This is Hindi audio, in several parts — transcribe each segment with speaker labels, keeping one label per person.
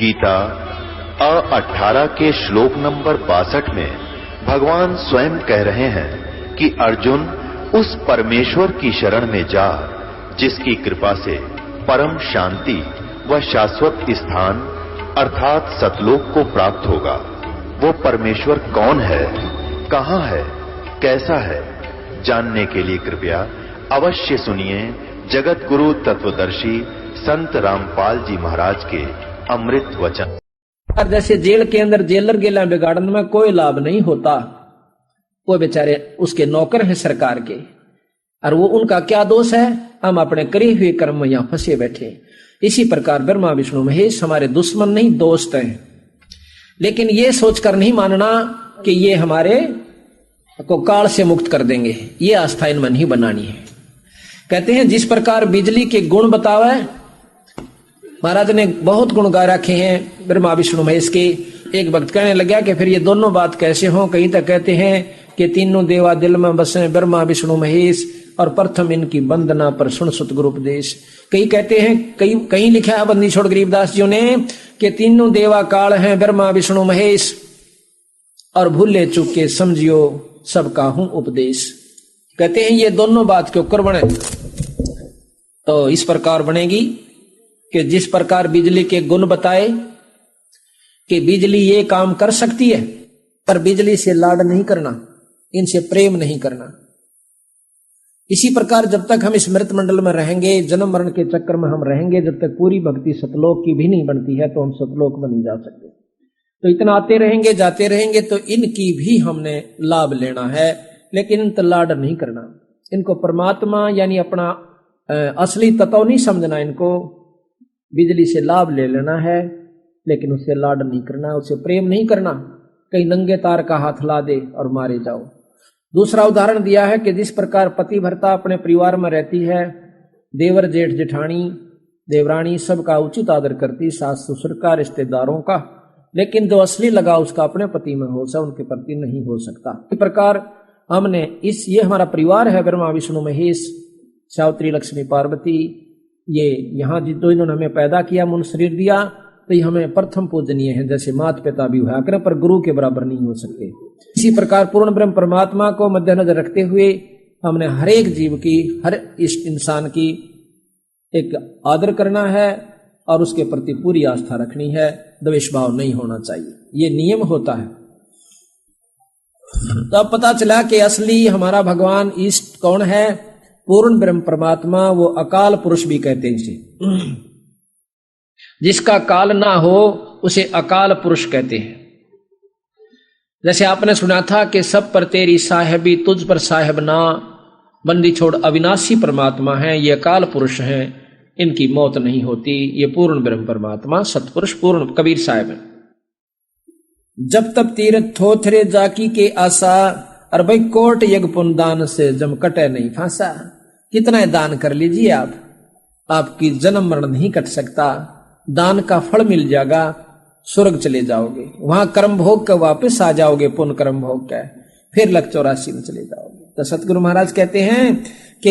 Speaker 1: गीता 18 के श्लोक नंबर 62 में भगवान स्वयं कह रहे हैं कि अर्जुन उस परमेश्वर की शरण में जा जिसकी कृपा से परम शांति व शाश्वत स्थान अर्थात सतलोक को प्राप्त होगा। वो परमेश्वर कौन है, कहां है, कैसा है, जानने के लिए कृपया अवश्य सुनिए जगत गुरु तत्वदर्शी संत रामपाल जी महाराज के अमृत वचन।
Speaker 2: जैसे जेल के अंदर जेलर गेला बिगाड़ने में कोई लाभ नहीं होता, वो बेचारे उसके नौकर हैं सरकार के, और वो उनका क्या दोष है, हम अपने करे हुए कर्म में यहां फंसे बैठे। इसी प्रकार ब्रह्मा विष्णु महेश हमारे दुश्मन नहीं दोस्त हैं, लेकिन ये सोचकर नहीं मानना कि ये हमारे को काल से मुक्त कर देंगे, ये आस्था इनमें नहीं बनानी है। कहते हैं जिस प्रकार बिजली के गुण बतावे, महाराज ने बहुत गुण गा रखे हैं ब्रह्मा विष्णु महेश के। एक भक्त कहने लगा कि फिर ये दोनों बात कैसे हों। कहीं तक कहते हैं कि तीनों देवा दिल में बसे ब्रह्मा विष्णु महेश, और प्रथम इनकी वंदना पर सुन सुत गुरु उपदेश। कई कहते हैं, कहीं लिखा है बंदी छोड़ गरीबदास जी ने कि तीनों देवा काल हैं ब्रह्मा विष्णु महेश, और भूले चुके समझियो सबका हूं उपदेश। कहते हैं ये दोनों बात के ऊपर बने तो इस प्रकार बनेगी कि जिस प्रकार बिजली के गुण बताए कि बिजली ये काम कर सकती है, पर बिजली से लाड नहीं करना, इनसे प्रेम नहीं करना। इसी प्रकार जब तक हम इस मृत मंडल में रहेंगे, जन्म मरण के चक्कर में हम रहेंगे, जब तक पूरी भक्ति सतलोक की भी नहीं बनती है तो हम सतलोक में नहीं जा सकते। तो इतना आते रहेंगे जाते रहेंगे तो इनकी भी हमने लाभ लेना है, लेकिन इन तो लाड नहीं करना। इनको परमात्मा यानी अपना असली तत्व नहीं समझना, इनको बिजली से लाभ ले लेना है, लेकिन उससे लाड नहीं करना, उससे प्रेम नहीं करना। कहीं नंगे तार का हाथ ला दे और मारे जाओ। दूसरा उदाहरण दिया है कि जिस प्रकार पति भर्ता अपने परिवार में रहती है, देवर जेठ जेठानी देवरानी सबका उचित आदर करती, सास ससुर का, रिश्तेदारों का, लेकिन जो असली लगाव उसका अपने पति में हो सा उनके प्रति नहीं हो सकता। इस प्रकार हमने ये हमारा परिवार है ब्रह्मा विष्णु महेश, सावित्री लक्ष्मी पार्वती, ये यहाँ जो इन्होंने हमें पैदा किया, मन शरीर दिया, तो ये हमें प्रथम पूजनीय है। जैसे माता पिता भी हुआ करें पर गुरु के बराबर नहीं हो सकते। इसी प्रकार पूर्ण ब्रह्म परमात्मा को मद्देनजर रखते हुए हमने हर एक जीव की, हर इस इंसान की एक आदर करना है और उसके प्रति पूरी आस्था रखनी है, द्वेष भाव नहीं होना चाहिए, ये नियम होता है। तो अब पता चला कि असली हमारा भगवान इष्ट कौन है, पूर्ण ब्रह्म परमात्मा, वो अकाल पुरुष भी कहते हैं इसे। जिसका काल ना हो उसे अकाल पुरुष कहते हैं। जैसे आपने सुना था कि सब पर तेरी साहेबी, तुझ पर साहेब ना, बंदी छोड़ अविनाशी परमात्मा है, ये अकाल पुरुष हैं, इनकी मौत नहीं होती, ये पूर्ण ब्रह्म परमात्मा सतपुरुष पूर्ण कबीर साहेब है। जब तब तीरथ थोथरे जाकी के आशा, और भाई कोट यज्ञ पुण्य दान से जम कटे नहीं फांसा। कितना दान कर लीजिए आप, आपकी जन्म मरण नहीं कट सकता, दान का फल मिल जाएगा, स्वर्ग चले जाओगे, वहां कर्म भोग कर वापस आ जाओगे, पुण्य कर्म भोग का फिर लक 84 में चले जाओगे। तो सतगुरु महाराज कहते हैं कि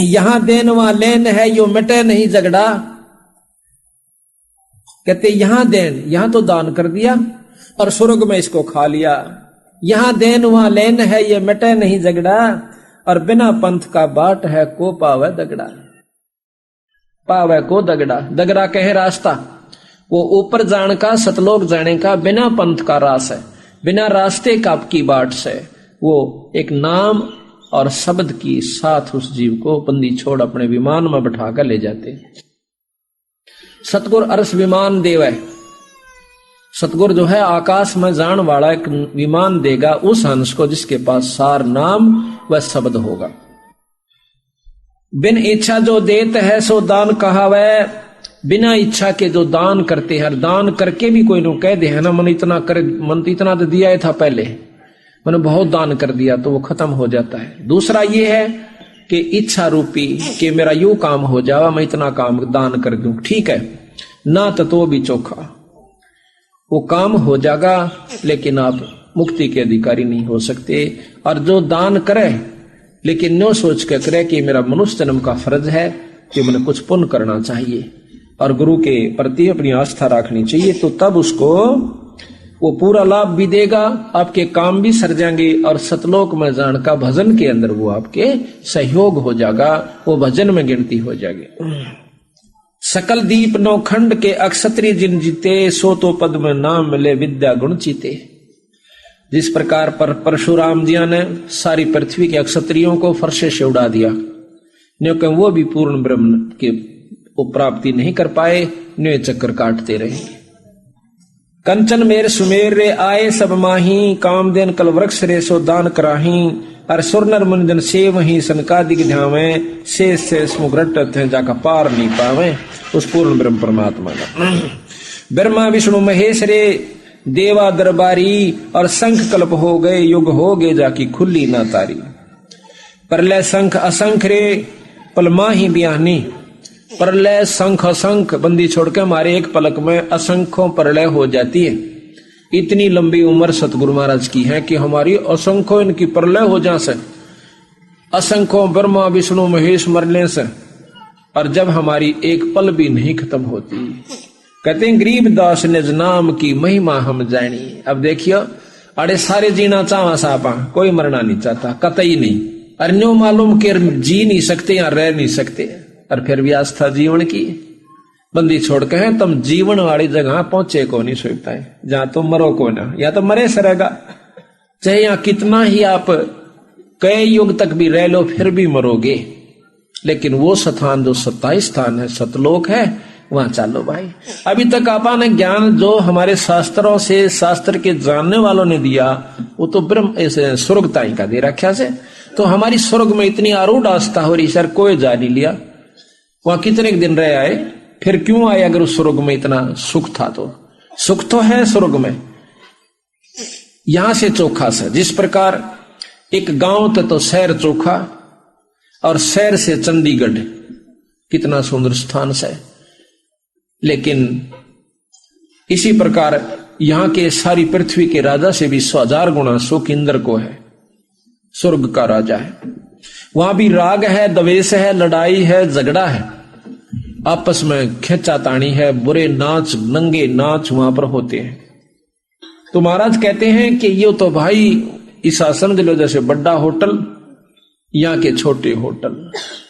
Speaker 2: यहां देन वहां लेन है, यो मिटे नहीं झगड़ा। कहते यहां देन, यहां तो दान कर दिया और स्वर्ग में इसको खा लिया। यहां देन वहां लेन है, ये मिटे नहीं झगड़ा, और बिना पंथ का बाट है को पावे दगड़ा। पावे को दगड़ा, दगड़ा कहे रास्ता, वो ऊपर जाने का, सतलोक जाने का बिना पंथ का रास है, बिना रास्ते का की बाट से वो एक नाम और शब्द की साथ उस जीव को बंदी छोड़ अपने विमान में बैठाकर ले जाते। सतगुर अरस विमान देव है, सतगुर जो है आकाश में जान वाला एक विमान देगा उस हंस को जिसके पास सार नाम व शब्द होगा। बिन इच्छा जो देत है सो दान कहावे, बिना इच्छा के जो दान करते हैं, दान करके भी कोई कह दे है ना मन इतना कर, मन तो इतना तो दिया था पहले, मैंने बहुत दान कर दिया, तो वो खत्म हो जाता है। दूसरा ये है कि इच्छा रूपी कि मेरा यूं काम हो जावा, मैं इतना काम दान कर दूं, ठीक है ना, तो भी चोखा वो काम हो जाएगा, लेकिन आप मुक्ति के अधिकारी नहीं हो सकते। और जो दान करे लेकिन नो सोच के करे कि मेरा मनुष्य जन्म का फर्ज है कि मैंने कुछ पुण्य करना चाहिए, और गुरु के प्रति अपनी आस्था रखनी चाहिए, तो तब उसको वो पूरा लाभ भी देगा, आपके काम भी सर जाएंगे और सतलोक में जान का भजन के अंदर वो आपके सहयोग हो जाएगा, वो भजन में गिनती हो जाएगी। सकल दीप नौखंड के अक्षत्री जिन जीते, सो तो पद में नाम मिले विद्या गुण चीते। जिस प्रकार पर परशुराम जी ने सारी पृथ्वी के अक्षत्रियों को फरसे से उड़ा दिया, क्योंकि वो भी पूर्ण ब्रह्म के प्राप्ति नहीं कर पाए, न्यू चक्कर काटते रहे। कंचन मेर सुमेर रे आए सब माही, कामदेन कल वृक्ष रे सो दान कराही। और सुरनर मुनिजन से वही सनकादिक ध्यावे, शेष मुग्रट थे जाका पार नहीं पावे उस पूर्ण ब्रह्म परमात्मा का। ब्रह्मा विष्णु महेश रे देवा दरबारी, और शंख कल्प हो गए युग हो गए जाकी खुली ना तारी। परलय शंख असंख रे पलमा ही बियानी, प्रलय शंख असंख बंदी छोड़ के हमारे एक पलक में असंख्यों प्रलय हो जाती है। इतनी लंबी उम्र सतगुरु महाराज की है कि हमारी असंख्यों इनकी प्रलय हो जा से, असंख्यों ब्रह्मा विष्णु महेश मरने से, और जब हमारी एक पल भी नहीं खत्म होती। कहते हैं गरीबदास निज नाम की महिमा हम जानी। अब देखियो अरे सारे जीना चावा सापा, कोई मरना नहीं चाहता, कतई नहीं। और न्यू मालूम के जी नहीं सकते या रह नहीं सकते, और फिर भी आस्था जीवन की बंदी छोड़ के हैं, तुम जीवन वाली जगह पहुंचे को नहीं सोचता है, जहां तुम मरो को ना, या तो मरे सरेगा, चाहे यहाँ कितना ही आप कई युग तक भी रह लो फिर भी मरोगे। लेकिन वो स्थान जो 27 स्थान है, सतलोक है, वहां चलो भाई। अभी तक आपने ज्ञान जो हमारे शास्त्रों से, शास्त्र के जानने वालों ने दिया, वो तो ब्रह्म ऐसे स्वर्ग ताई का दे रखा से। तो हमारी स्वर्ग में इतनी आरूढ़ आस्था हो रही, सर कोई जा नहीं लिया, वहां कितने दिन रह आए, फिर क्यों आए? अगर उस स्वर्ग में इतना सुख था तो सुख तो है स्वर्ग में, यहां से चोखा सा। जिस प्रकार एक गांव तो शहर चोखा, और शहर से चंडीगढ़ कितना सुंदर स्थान से। लेकिन इसी प्रकार यहां के सारी पृथ्वी के राजा से भी 100,000 गुना सुख इंद्र को है, स्वर्ग का राजा है। वहां भी राग है, द्वेष है, लड़ाई है, झगड़ा है, आपस में खींचातानी है, बुरे नाच, नंगे नाच वहां पर होते हैं। तो महाराज कहते हैं कि ये तो भाई ऐसा समझ लो जैसे बड़ा होटल, यहाँ के छोटे होटल,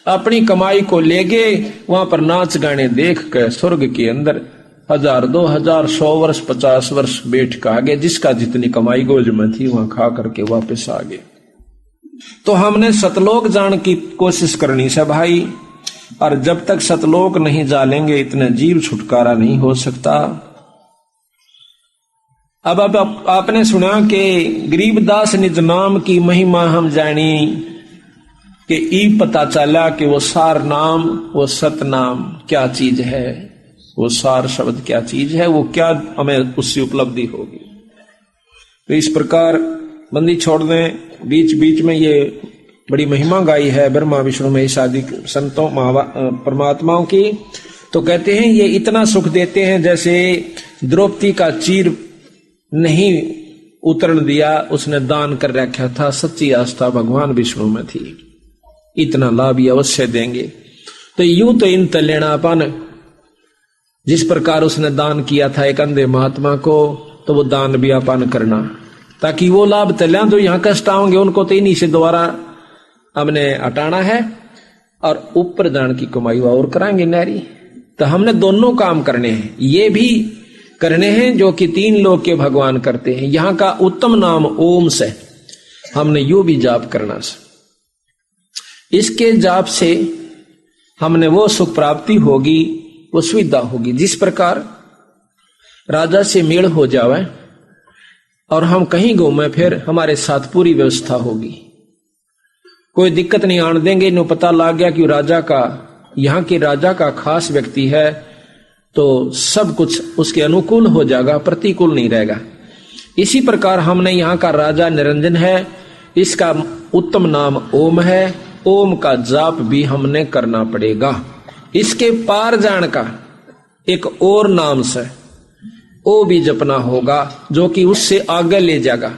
Speaker 2: अपनी कमाई को ले गए वहां पर नाच गाने देख कर स्वर्ग के अंदर 1000, 2000, 100 वर्ष, 50 वर्ष बैठ कर आ गए, जिसका जितनी कमाई गोज में थी वहां खा करके वापस आ गए। तो हमने सतलोक जान की कोशिश करनी से भाई, और जब तक सतलोक नहीं जालेंगे इतने जीव छुटकारा नहीं हो सकता। अब आपने सुना कि गरीबदास निज नाम की महिमा हम जानी, कि ई पता चला कि वो सार नाम, वो सत नाम क्या चीज है, वो सार शब्द क्या चीज है, वो क्या हमें उससे उपलब्धि होगी। तो इस प्रकार बंदी छोड़ दें। बीच बीच में ये बड़ी महिमा गाई है ब्रह्मा विष्णु महेश आदि संतों परमात्माओं की। तो कहते हैं ये इतना सुख देते हैं जैसे द्रौपदी का चीर नहीं उतरन दिया, उसने दान कर रखा था, सच्ची आस्था भगवान विष्णु में थी, इतना लाभ ये अवश्य देंगे। तो यूं तो इन तलेणापन, जिस प्रकार उसने दान किया था एक अंधे महात्मा को, तो वो दान भी अपन करना, ताकि वो लाभ तल्या जो यहाँ कष्ट आओगे उनको तो इन्हीं से दोबारा हमने हटाना है, और ऊपर जान की कमाई और कराएंगे नारी। तो हमने दोनों काम करने हैं, ये भी करने हैं जो कि 3 लोग के भगवान करते हैं। यहाँ का उत्तम नाम ओम से हमने यू भी जाप करना से, इसके जाप से हमने वो सुख प्राप्ति होगी, वो सुविधा होगी। जिस प्रकार राजा से मेल हो जावे और हम कहीं घूमे फिर हमारे साथ पूरी व्यवस्था होगी, कोई दिक्कत नहीं आने देंगे। इन्हें पता लग गया कि राजा का, यहाँ के राजा का खास व्यक्ति है, तो सब कुछ उसके अनुकूल हो जाएगा, प्रतिकूल नहीं रहेगा। इसी प्रकार हमने यहाँ का राजा निरंजन है, इसका उत्तम नाम ओम है, ओम का जाप भी हमने करना पड़ेगा। इसके पार जान का एक और नाम से ओ भी जपना होगा, जो कि उससे आगे ले जाएगा।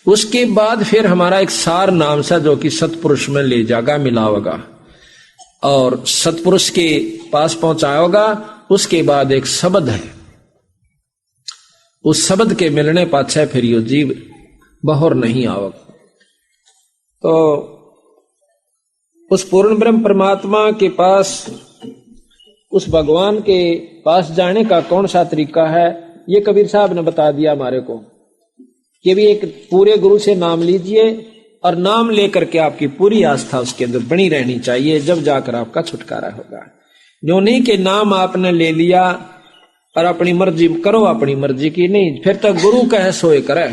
Speaker 2: उसके बाद फिर हमारा एक सार नाम सा जो कि सतपुरुष में ले जाएगा, मिलाओगा और सतपुरुष के पास पहुंचाओगा, उसके बाद एक शब्द है, उस शब्द के मिलने पाछे फिर यो जीव बहोर नहीं आवक। तो उस पूर्ण ब्रह्म परमात्मा के पास, उस भगवान के पास जाने का कौन सा तरीका है, ये कबीर साहब ने बता दिया हमारे को कि भी एक पूरे गुरु से नाम लीजिए और नाम लेकर के आपकी पूरी आस्था उसके अंदर बनी रहनी चाहिए, जब जाकर आपका छुटकारा होगा। जो नहीं कि नाम आपने ले लिया और अपनी मर्जी करो, अपनी मर्जी की नहीं, फिर तो गुरु कहे सोए करे,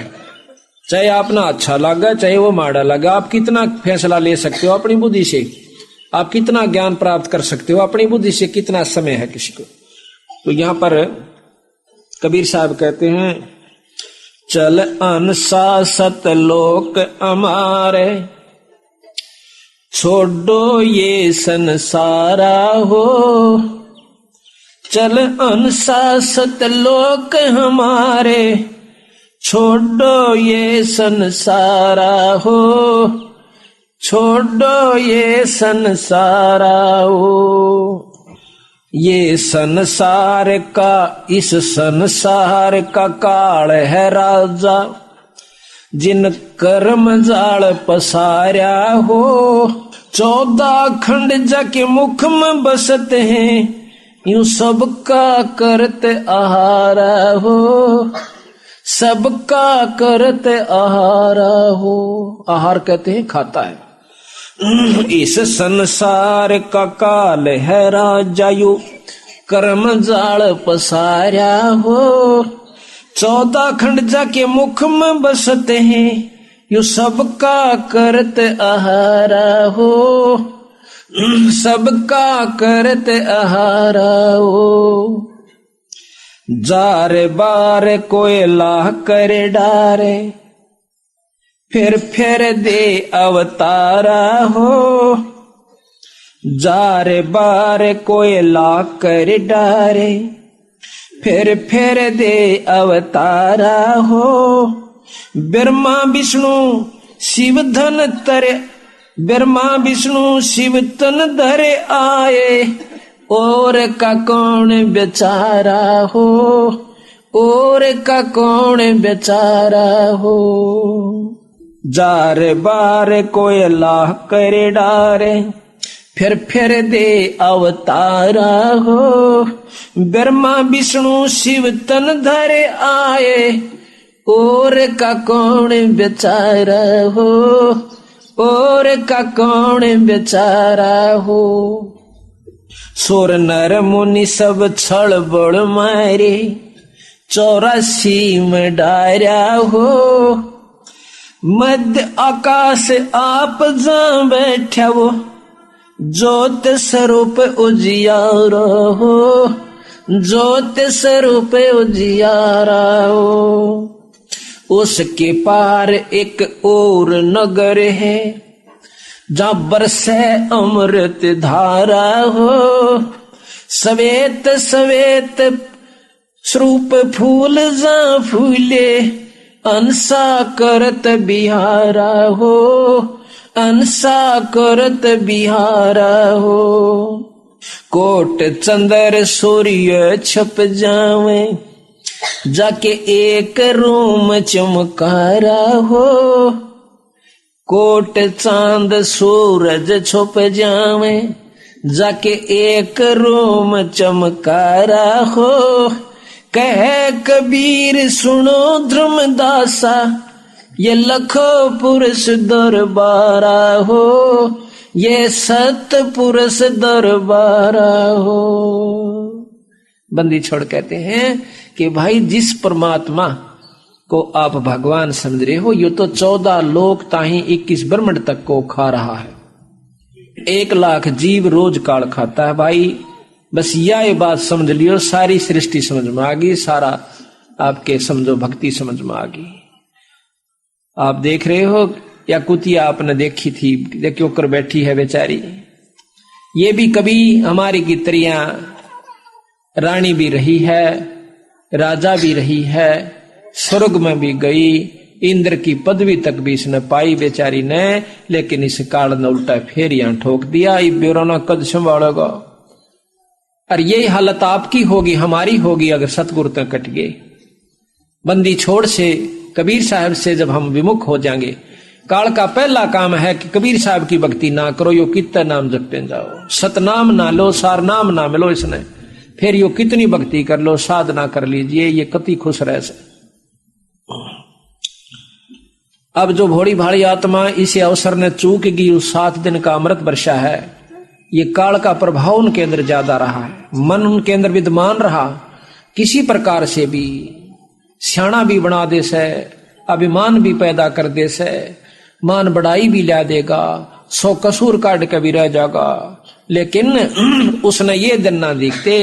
Speaker 2: चाहे आपना अच्छा लगा चाहे वो माड़ा लगा। आप कितना फैसला ले सकते हो अपनी बुद्धि से, आप कितना ज्ञान प्राप्त कर सकते हो अपनी बुद्धि से, कितना समय है किसी को। तो यहां पर कबीर साहब कहते हैं, चल अनुशासित लोक हमारे, छोड़ो ये संसारा हो। चल अनुशासित लोक हमारे, छोड़ो ये संसारा हो। छोड़ो ये संसारा हो। ये संसार का, इस संसार का काल है राजा, जिन कर्म जाल पसारा हो। 14 खंड जाके मुख में बसते हैं, यूं सबका करते आहारा हो। सबका करते आहारा हो। आहार कहते हैं खाता है। इस संसार का काल है राजा, यू कर्म जाल पसारा हो। 14 खंड जाके मुख में बसते हैं, यू सबका करते आहारा हो। सबका करते आहारा हो। जारे बार कोयला करे डारे, फिर दे अवतारा हो। जारे बार कोयला करे डारे, फिर दे अवतारा हो। ब्रह्मा विष्णु शिव धन तरे, ब्रह्मा विष्णु शिव तन धरे आए, और का कौन बेचारा हो। और का कौन बेचारा हो। जार बार कोयला करे डारे, फिर दे अवतारा हो। ब्रह्मा विष्णु शिव तन धरे आए, और का कौन बेचारा हो। और का कौन बेचारा हो। सोर नर मुनि सब छल बड़ मारे, 84 में डारा हो। मध्य आकाश आप जा बैठा वो, ज्योत स्वरूप उजियारा हो। ज्योत स्वरूप उजियारा हो। उसके पार एक और नगर है, जहां बरसे अमृत धारा हो। सवेत सवेत स्वरूप फूल जा फूले, अंसा करत बिहारा हो। अंसा करत बिहारा हो। कोट चंद्र सूर्य छप जावे, जाके एक रूम चमकारा हो। कोट चांद सूरज छुप जावे, जाके एक रूम चमकारा हो। कहे कबीर सुनो ध्रुमदासा, ये लखो पुरुष दरबारा हो। ये सत पुरुष दरबारा हो। बंदी छोड़ कहते हैं कि भाई जिस परमात्मा को आप भगवान समझ रहे हो, ये तो 14 लोक ताही 21 ब्रह्मांड तक को खा रहा है। 1 लाख जीव रोज काल खाता है भाई। बस यह बात समझ लियो, सारी सृष्टि समझ में आ गई, सारा आपके समझो भक्ति समझ में आ गई। आप देख रहे हो या कुतिया आपने देखी थी, देखियो कर बैठी है बेचारी। ये भी कभी हमारी की तरियां रानी भी रही है, राजा भी रही है, स्वर्ग में भी गई, इंद्र की पदवी तक भी इसने पाई बेचारी ने। लेकिन इस काल ने उल्टा फेर यहां ठोक दिया। ये बेरोना कद संभालेगा। और यही हालत आपकी होगी, हमारी होगी, अगर सतगुरु तक कट गए। बंदी छोड़ से, कबीर साहब से जब हम विमुख हो जाएंगे, काल का पहला काम है कि कबीर साहब की भक्ति ना करो, यो कितना नाम जपते जाओ, सतनाम ना लो, सार नाम ना मिलो इसने, फिर यो कितनी भक्ति कर लो, साधना कर लीजिए, ये कति खुश रह से। अब जो भोड़ी भाड़ी आत्मा इसे अवसर ने चूक गई, उस 7 दिन का अमृत वर्षा है, ये काल का प्रभाव उनके अंदर ज्यादा रहा है, मन उनके अंदर विद्यमान रहा, किसी प्रकार से भी सियाणा भी बना दे से, अभिमान भी पैदा कर दे से, मान बढ़ाई भी ला देगा, 100 कसूर काट के भी रह जाएगा, लेकिन उसने ये दिन ना दिखते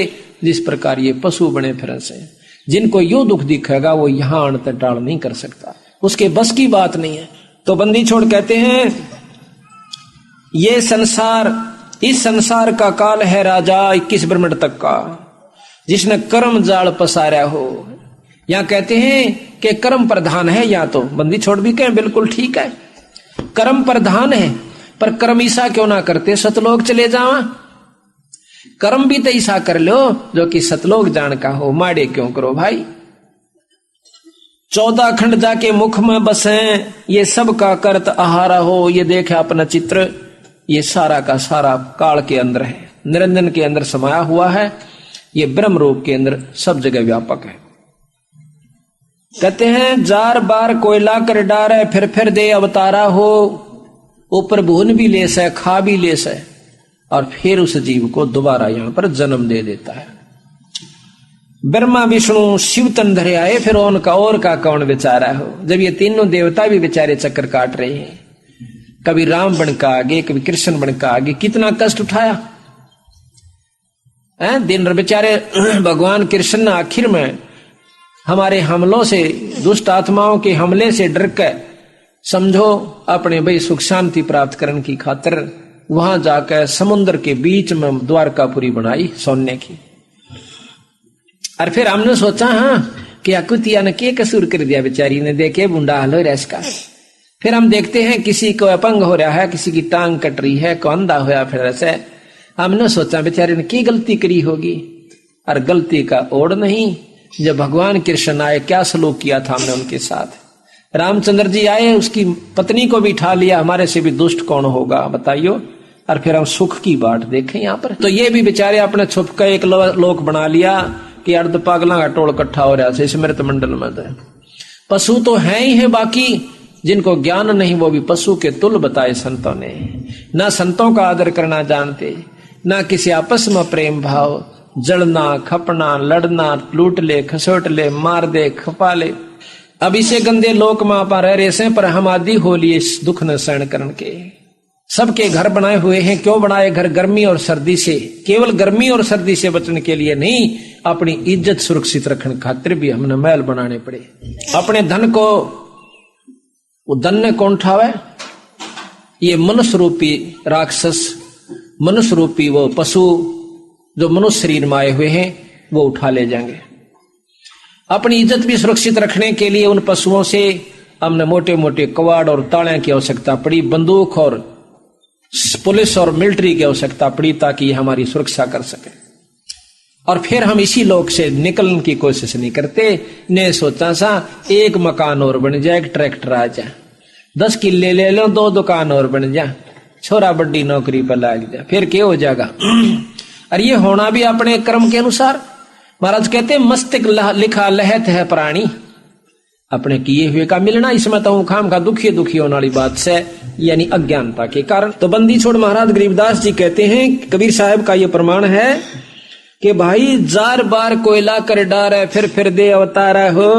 Speaker 2: जिस प्रकार ये पशु बने फिर से। जिनको यो दुख दिखेगा वो यहां अण तक टाल नहीं कर सकता, उसके बस की बात नहीं है। तो बंदी छोड़ कहते हैं ये संसार, इस संसार का काल है राजा 21 ब्रह्मंड तक का, जिसने कर्म जाल पसारा हो। यहां कहते हैं कि कर्म प्रधान है, या तो बंदी छोड़ भी कहें बिल्कुल ठीक है, कर्म प्रधान है, पर कर्म ईसा क्यों ना करते, सतलोक चले जावा, कर्म भी तो ईसा कर लो जो कि सतलोक जान का हो, माड़े क्यों करो भाई। 14 खंड जाके मुख में बसे, ये सब का करत आहारा हो, ये देखे अपना चित्र, ये सारा का सारा काल के अंदर है, निरंजन के अंदर समाया हुआ है, ये ब्रह्म रूप के अंदर सब जगह व्यापक है। कहते हैं जार बार कोयला कर डारे, फिर दे अवतारा हो, ऊपर भून भी ले से, खा भी ले से, और फिर उस जीव को दोबारा यहां पर जन्म दे देता है। ब्रह्मा विष्णु शिव तन धरे आए, फिर उनका और का कौन बेचारा हो। जब ये तीनों देवता भी बेचारे चक्कर काट रहे हैं, कभी राम बन का आगे, कभी कृष्ण बन का आगे, कितना कष्ट उठाया है। दिन बेचारे भगवान कृष्ण आखिर में हमारे हमलों से, दुष्ट आत्माओं के हमले से डर कर, समझो अपने भाई सुख शांति प्राप्त करने की खातिर वहां जाकर समुद्र के बीच में द्वारकापुरी बनाई सोने की। और फिर हमने सोचा हाँ कि कुतिया ने के कसूर कर दिया, बेचारी ने, देखे बुंडा हलो रैस का। फिर हम देखते हैं किसी को अपंग हो रहा है, किसी की टांग कट रही है, को अंधा होया, फिर ऐसे हमने सोचा बेचारे ने की गलती करी होगी, और गलती का ओढ़ नहीं। जब भगवान कृष्ण आए, क्या सलूक किया था हमने उनके साथ। रामचंद्र जी आए, उसकी पत्नी को भी उठा लिया, हमारे से भी दुष्ट कौन होगा बताइयो। और फिर हम सुख की बाट देखें यहाँ पर, तो ये भी बेचारे अपने छुप कर एक लोक बना लिया कि अर्ध पागला का टोल इकट्ठा हो रहा है स्मृत मंडल में। पशु तो है ही है, बाकी जिनको ज्ञान नहीं वो भी पशु के तुल बताए संतों ने। ना संतों का आदर करना जानते, ना किसी आपस में प्रेम भाव, जड़ना खपना लड़ना, लूट ले खसोट ले, मार दे खपा ले। अब इसे गंदे लोक में आप रह रहे से, पर हम आदि हो लिए इस दुख न सहन करने के। सबके घर बनाए हुए हैं, क्यों बनाए घर? गर्मी और सर्दी से, केवल गर्मी और सर्दी से बचने के लिए नहीं, अपनी इज्जत सुरक्षित रखने खातिर भी हमने महल बनाने पड़े। अपने धन को वो धन ने कौन उठावे? ये मनुष्य रूपी राक्षस, मनुष्य रूपी वो पशु जो मनुष्य शरीर में आए हुए हैं, वो उठा ले जाएंगे। अपनी इज्जत भी सुरक्षित रखने के लिए उन पशुओं से हमने मोटे मोटे कवाड़ और ताले की आवश्यकता पड़ी, बंदूक और पुलिस और मिलिट्री की आवश्यकता पड़ी, ताकि हमारी सुरक्षा कर सके। और फिर हम इसी लोक से निकलने की कोशिश नहीं करते। ने सोचा सा एक मकान और बन जाए, एक ट्रैक्टर आ जाए, 10 किले ले लो, 2 दुकान और बन जाए, छोरा बड़ी नौकरी पर लग जाए, फिर क्या हो जाएगा? और ये होना भी अपने कर्म के अनुसार। महाराज कहते मस्तिष्क लिखा लहत है प्राणी, अपने किए हुए का मिलना। इसमें तो खाम का दुखी दुखी होने वाली बात से, यानी अज्ञानता के कारण। तो बंदी छोड़ महाराज गरीबदास जी कहते हैं, कबीर साहब का ये प्रमाण है कि भाई जार बार कोयला कर डारे, फिर दे अवतारा हो,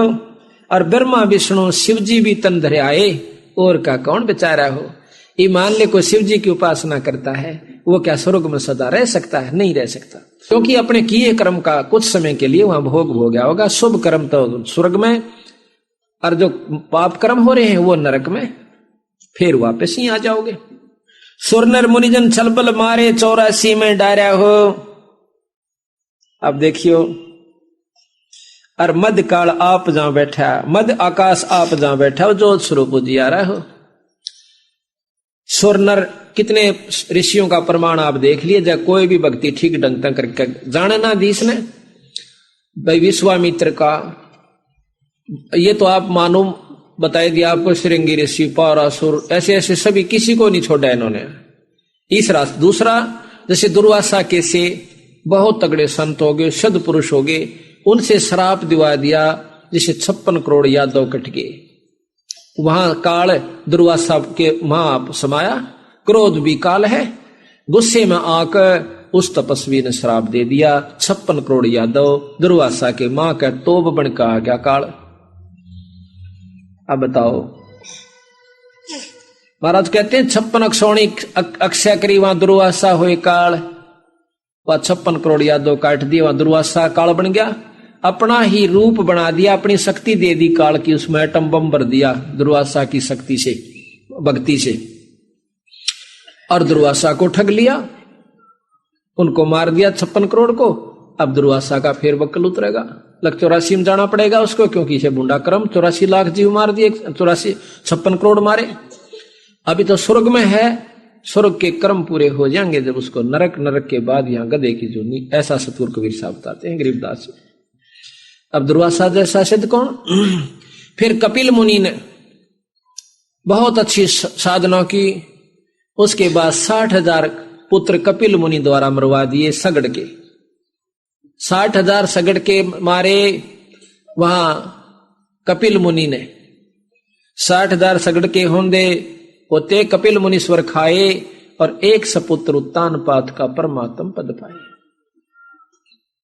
Speaker 2: और ब्रह्मा विष्णु शिव जी भी तन धरे आए, और का कौन बेचारा हो। ये मान ले कोई शिव जी की उपासना करता है, वो क्या स्वर्ग में सदा रह सकता है? नहीं रह सकता, क्योंकि अपने किए कर्म का कुछ समय के लिए वहां भोग हो गया होगा। शुभ कर्म तो स्वर्ग में, और जो पाप कर्म हो रहे हैं वो नरक में, फिर वापस ही आ जाओगे। सुरनर मुनिजन छलबल मारे, 84 में डारा हो। अब देखियो, और मध काल आप जहां बैठा, मध आकाश आप जहां बैठा हो, जो स्वरूप उजियारा हो। सुरनर कितने ऋषियों का प्रमाण आप देख लिए, जब कोई भी भक्ति ठीक ढंग तक करके जाने ना दी इसने। भाई विश्वामित्र का ये तो आप मानो बताए दिया आपको, श्रृंगी ऋषि, पारासुर, ऐसे ऐसे सभी किसी को नहीं छोड़ा इन्होंने इस रास्ते। दूसरा जैसे दुर्वासा के से बहुत तगड़े संत हो गए, सद पुरुष हो गए, उनसे श्राप दिवा दिया, जिसे 56 करोड़ यादव कट गए। वहां काल दुर्वासा के वहां समाया, क्रोध भी काल है, गुस्से में आकर उस तपस्वी ने श्राप दे दिया, 56 करोड़ यादव दुर्वासा के मां का तोप बन का आ गया काल। अब बताओ, महाराज कहते हैं 56 अक्षौणी अक्षय करी वहां दुर्वासा हुए काल, वह 56 करोड़ यादव काट दिए, वहां दुर्वासा काल बन गया। अपना ही रूप बना दिया, अपनी शक्ति दे दी काल की, उसमें एटम बम भर दिया दुर्वासा की शक्ति से, भक्ति से, और दुर्वासा को ठग लिया, उनको मार दिया 56 करोड़ को। अब दुर्वासा का फिर वक्ल उतरेगा, लग 84 में जाना पड़ेगा उसको, क्योंकि इसे बुंडा क्रम 84 लाख जीव मार दिए, 56 करोड़ मारे। अभी तो स्वर्ग में है, स्वर्ग के कर्म पूरे हो जाएंगे जब उसको नरक, नरक के बाद यहाँ गधे की जोनी, ऐसा सतगुरु कबीर साहब बताते हैं गरीबदास। अब दुर्वासा जैसा सिद्ध कौन? फिर कपिल मुनि ने बहुत अच्छी साधना की, उसके बाद 60,000 पुत्र कपिल मुनि द्वारा मरवा दिए सगड़ के, 60,000 सगड़ के मारे वहां कपिल मुनि ने। 60,000 सगड़ के होंदे होते कपिल मुनीश्वर खाए, और एक सपुत्र उत्तान पात का परमात्म पद पाए।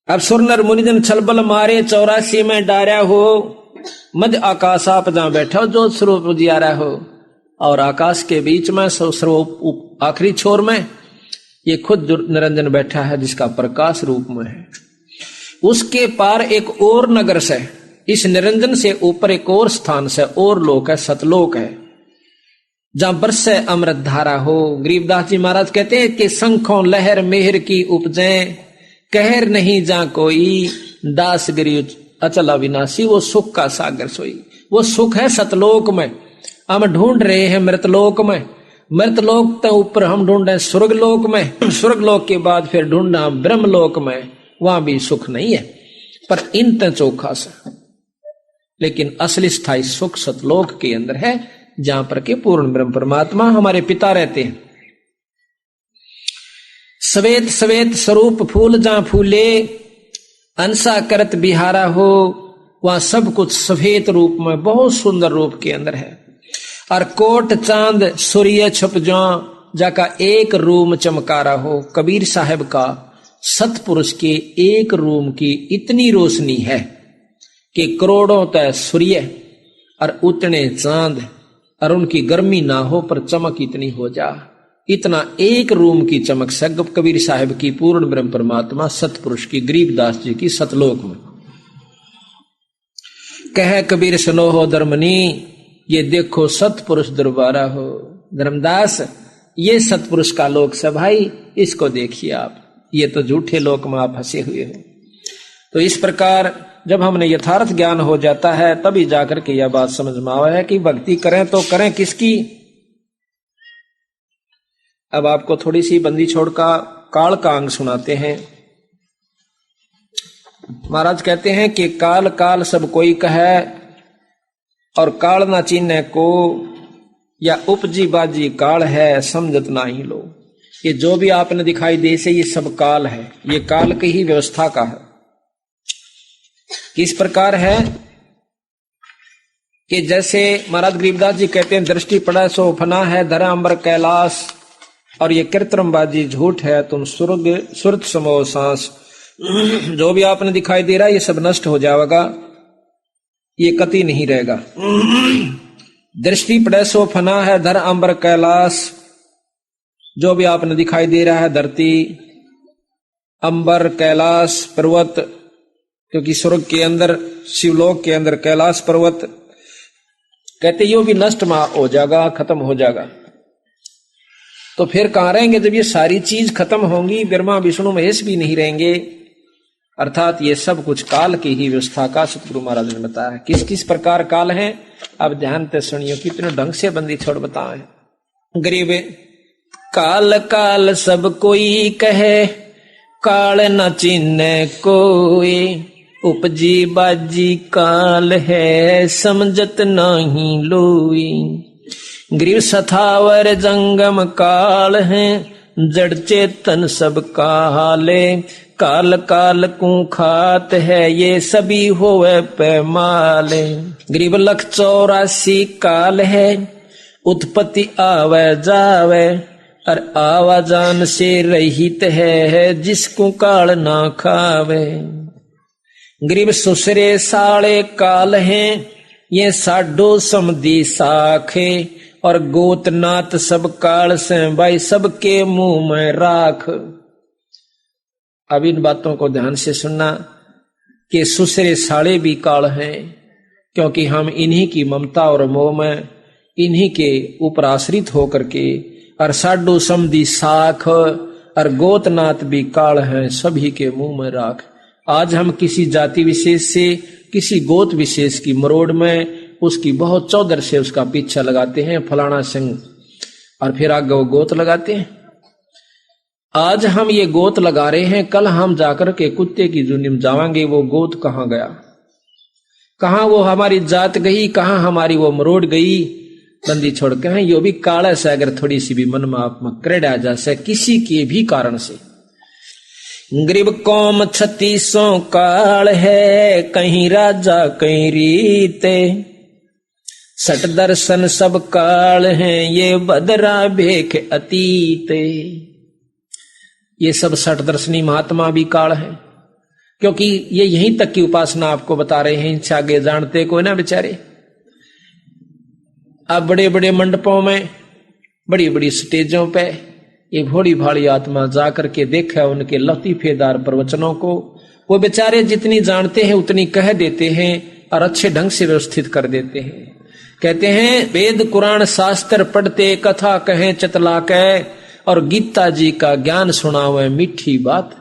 Speaker 2: अब सुरनर मुनिजन छलबल मारे, 84 में डारा हो, मध्य आकाश आप जहां बैठा हो, जो स्वरूप उजियारा हो, और आकाश के बीच में स्वरूप आखिरी छोर में ये खुद निरंजन बैठा है, जिसका प्रकाश रूप में है। उसके पार एक और नगर से, इस निरंजन से ऊपर एक और स्थान से और लोक है, सतलोक है, जहां बरसे अमृत धारा हो। गरीबदास जी महाराज कहते हैं कि शंखों लहर मेहर की उपजे, कहर नहीं जा कोई, दास गिरी अचल अविनाशी, वो सुख का सागर सोई। वो सुख है सतलोक में, हम ढूंढ रहे हैं मृतलोक में, मृतलोक तो ऊपर हम ढूंढ रहे स्वर्गलोक में, स्वर्गलोक के बाद फिर ढूंढना ब्रह्मलोक में, वहां भी सुख नहीं है, पर इन चोखा सा। लेकिन असली स्थायी सुख सतलोक के अंदर है, जहां पर के पूर्ण ब्रह्म परमात्मा हमारे पिता रहते हैं। सवेत सवेत स्वरूप फूल जहां फूले, अंसा करत बिहारा हो, वहां सब कुछ सफेद रूप में, बहुत सुंदर रूप के अंदर है। और कोट चांद सूर्य छुप जाका एक रूम चमकारा हो। कबीर साहब का सतपुरुष के एक रूम की इतनी रोशनी है कि करोड़ों तय सूर्य और उतने चांद, और उनकी गर्मी ना हो पर चमक इतनी हो जा, इतना एक रूम की चमक से कबीर साहब की पूर्ण ब्रह्म परमात्मा सतपुरुष की, गरीबदास जी की सतलोक में। कह कबीर सुनो हो धर्मनी, ये देखो सतपुरुष दरबारा हो। धर्मदास, ये सतपुरुष का लोक से भाई, इसको देखिए आप, ये तो झूठे लोक में आप फंसे हुए हो। तो इस प्रकार जब हमने यथार्थ ज्ञान हो जाता है, तभी जाकर के यह बात समझ में आवा है कि भक्ति करें तो करें किसकी। अब आपको थोड़ी सी बंदी छोड़ का काल का अंग सुनाते हैं। महाराज कहते हैं कि काल काल सब कोई कहे, और काल ना चीने को, या उपजी बाजी काल है समझत ना ही लो। ये जो भी आपने दिखाई दे से ये सब काल है, ये काल की ही व्यवस्था का है। किस प्रकार है कि जैसे महाराज गरीबदास जी कहते हैं, दृष्टि पड़ा सो फना है धरा अंबर कैलाश, और ये कृत्रिमबाजी झूठ है तुम स्वर्ग सुरत समो सांस। जो भी आपने दिखाई दे रहा है ये सब नष्ट हो जाएगा, ये कति नहीं रहेगा। दृष्टि पड़े सो फना है धर अंबर कैलाश, जो भी आपने दिखाई दे रहा है धरती, अंबर, कैलाश, पर्वत, क्योंकि स्वर्ग के अंदर, शिवलोक के अंदर कैलाश पर्वत, कहते यो भी नष्ट हो जाएगा, खत्म हो जाएगा। तो फिर कहां रहेंगे जब ये सारी चीज खत्म होंगी? ब्रह्मा विष्णु महेश भी नहीं रहेंगे। अर्थात ये सब कुछ काल की ही व्यवस्था का सतगुरु महाराज ने बताया है। किस किस प्रकार काल है, अब ध्यान से सुनियो, कितने ढंग से बंदी छोड़ बताए। गरीब काल काल सब कोई कहे, काल न चिन्ह कोई। उपजी बाजी काल है, समझत नहीं लोई। ग्रीव सथावर जंगम काल है, जड़ चेतन सब काले। काल काल को खात है, ये सभी होवे पैमाले। ग्रीव लख 84 काल है, उत्पत्ति आवे जावे। और आवाजान से रहित है, जिसको काल ना खावे। ग्रीब सुसरे साले काल हैं, ये साडो समधी साखे। और गोतनाथ सब काल से भाई, सबके मुंह में राख। अब इन बातों को ध्यान से सुनना कि सुसरे साले भी काल हैं, क्योंकि हम इन्हीं की ममता और मोह में, इन्हीं के ऊपर आश्रित होकर के। और साडो समधी साख और गोतनाथ भी काल हैं, सभी के मुंह में राख। आज हम किसी जाति विशेष से, किसी गोत विशेष की मरोड़ में उसकी बहुत चौधर से उसका पीछा लगाते हैं, फलाना सिंह, और फिर आगे वो गोत लगाते हैं। आज हम ये गोत लगा रहे हैं, कल हम जाकर के कुत्ते की जुनी में जावांगे, वो गोत कहाँ गया, कहाँ वो हमारी जात गई, कहाँ हमारी वो मरोड़ गई। बंदी छोड़ के हैं, यो भी काला से अगर थोड़ी सी भी मन में आप में क्रेड आ जाए किसी के भी कारण से। ग्रीब कौम 36 काल है, कहीं राजा कहीं रीते। सट दर्शन सब काल हैं, ये बदरा भेख अतीते। ये सब सट दर्शनी महात्मा भी काल है, क्योंकि ये यहीं तक की उपासना आपको बता रहे हैं, इनसे आगे जानते कोई ना बेचारे। अब बड़े बड़े मंडपों में, बड़ी बड़ी स्टेजों पे ये भोली भाली आत्मा जाकर के देखा उनके लतीफेदार प्रवचनों को। वो बेचारे जितनी जानते हैं उतनी कह देते हैं और अच्छे ढंग से व्यवस्थित कर देते हैं। कहते हैं वेद कुरान शास्त्र पढ़ते, कथा कहें चतला के, और गीता जी का ज्ञान सुनावे मीठी बात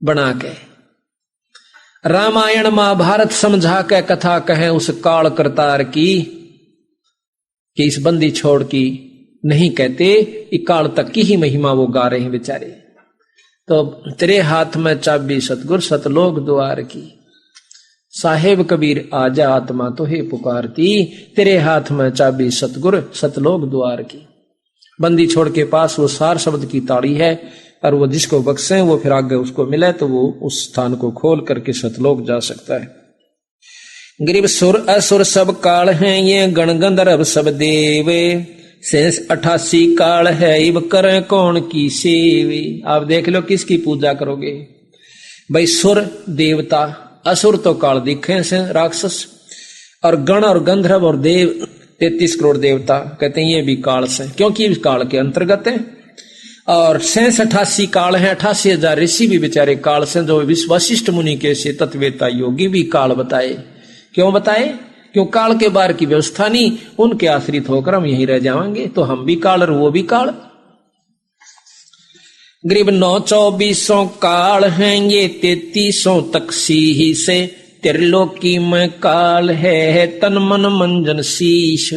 Speaker 2: बना के। रामायण महाभारत समझा के कथा कहें उस काल करतार की, कि इस बंदी छोड़ की नहीं कहते, इकाल तक की ही महिमा वो गा रहे हैं बेचारे। तो तेरे हाथ में चाबी सतगुर सतलोक द्वार की, साहेब कबीर आजा आत्मा तो हे पुकारती। तेरे हाथ में चाबी सतगुर सतलोक द्वार की। बंदी छोड़ के पास वो सार शब्द की ताड़ी है, और वो जिसको बख्शे वो फिर आगे उसको मिले तो वो उस स्थान को खोल करके सतलोक जा सकता है। ग्रीब सुर असुर सब काल हैं, ये गण गंधर्व सब देवे। शेष 88 काल है, इब करें कौन की सेवे। आप देख लो किसकी पूजा करोगे भाई। सुर देवता, असुर तो काल दिखे से राक्षस, और गण और गंधर्व और देव 33 करोड़ देवता कहते हैं ये भी काल से, क्योंकि इस काल के अंतर्गत है। और 88 काल है, 88,000 ऋषि भी बेचारे काल से, जो वशिष्ठ मुनि के से तत्वेता योगी भी काल बताए। क्यों बताए? क्यों काल के बार की व्यवस्था नहीं, उनके आश्रित होकर हम यहीं रह जाएंगे, तो हम भी काल और वो भी काल। ग्रीब 9-24 काल हैं, ये 33 तक सी से। त्रिलोकी में काल है, तन मन मंजन शीश।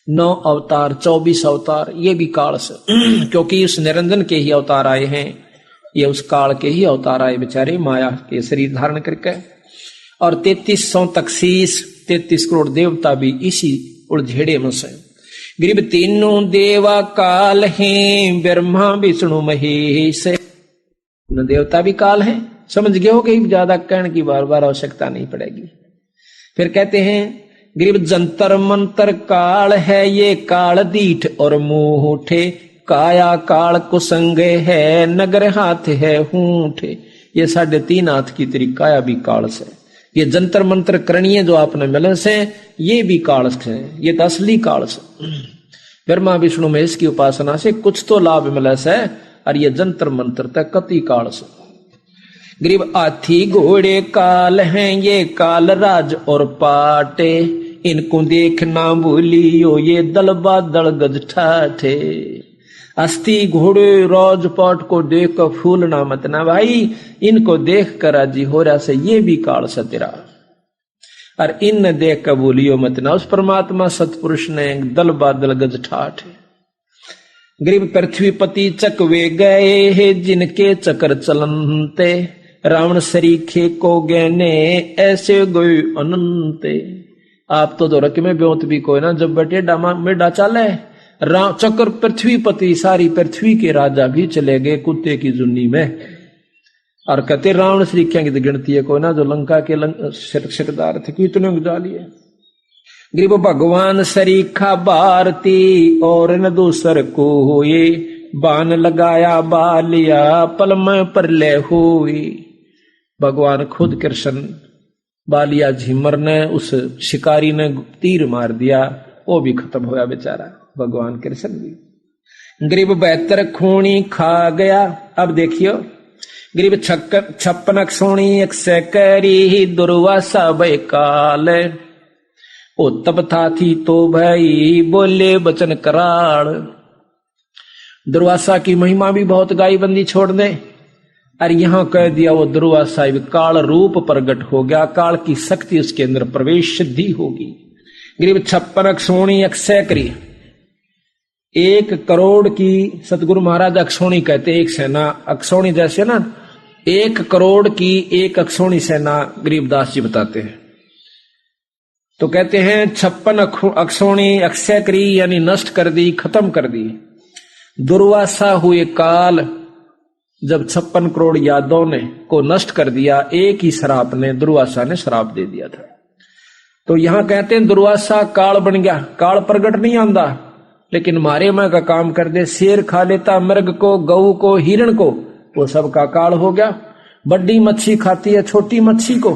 Speaker 2: 9 अवतार 24 अवतार ये भी काल से क्योंकि उस निरंजन के ही अवतार आए हैं, ये उस काल के ही अवतार आए बेचारे, माया के शरीर धारण करके। और 3300 तक शीश, 33 करोड़ देवता भी इसी उलझेड़े में से। ग्रीब तीनों देवा काल हैं, ब्रह्मा विष्णु महेश। देवता भी काल हैं, समझ गए हो कि ज्यादा कहने की बार बार आवश्यकता नहीं पड़ेगी। फिर कहते हैं ग्रीब जंतर मंतर काल है, ये काल दीठ और मुंठे। काया काल कुसंगे है, नगर हाथ है हूठे। ये 3.5 हाथ की तेरी काया भी काल से। ये जंतर मंत्र करणीय जो आपने मिले से, ये भी काल से, ये तो असली काल से। ब्रह्मा विष्णु महेश की उपासना से कुछ तो लाभ मिले से, और ये जंतर मंत्र तक कति काल से। ग्रीब हाथी घोड़े काल हैं, ये काल राज और पाटे। इनको देखना भूलियो, ये दल बादल गज ठाठे। अस्थि घोड़े राजपाट को देख कर फूलना मत ना भाई, इनको देख कर राजी हो रहा से, ये भी काल से तेरा। और इन देख कर भूलियो मत ना, उस परमात्मा सतपुरुष ने दल बादल गज ठाठ। गरीब पृथ्वीपति चकवे गए है जिनके चक्र चलनते, रावण सरीखे को गहने ऐसे गए अनंते। आप तो दो रख में ब्योत भी कोई ना, जब बैठे डामा में डा चाले चक्र पृथ्वीपति, सारी पृथ्वी के राजा भी चले गए कुत्ते की जुन्नी में। और कहते रावण सरीखिया की तो गिनती है कोई ना, जो लंका के सरदार थे कितने गुजा लिए। गरीब भगवान सरीखा भारती और न दूसर को हुए, बाण लगाया बालिया पल में परले हुई। भगवान खुद कृष्ण बालिया झिमर ने उस शिकारी ने तीर मार दिया, वो भी खत्म होया बेचारा भगवान कृष्ण भी। गरीब 72 खूनी खा गया। अब देखियो गरीब 56 सोनी 100 करी दुर्वासा बैकाल, ओ तब था थी तो भाई बोले बचन कराल। दुर्वासा की महिमा भी बहुत गाई बंदी छोड़ दे। और यहां कह दिया वो दुर्वासा काल रूप प्रकट हो गया, काल की शक्ति उसके अंदर प्रवेश सिद्धि होगी। गरीब 56 सोनी 100 करी, 1 करोड़ की सतगुरु महाराज अक्षोणी कहते, एक सेना अक्षोणी जैसे ना 1 करोड़ की 1 अक्षोणी सेना गरीबदास जी बताते हैं। तो कहते हैं 56 अक्षोणी 100 करी यानी नष्ट कर दी, खत्म कर दी। दुर्वासा हुए काल, जब 56 करोड़ यादवों ने को नष्ट कर दिया, एक ही श्राप ने दुर्वासा ने श्राप दे दिया था। तो यहां कहते हैं दुर्वासा काल बन गया। काल प्रगट नहीं आंदा, लेकिन मारे में का काम कर दे। शेर खा लेता मृग को, गऊ को, हिरण को, वो सब का काल हो गया। बड़ी मच्छी खाती है छोटी मच्छी को,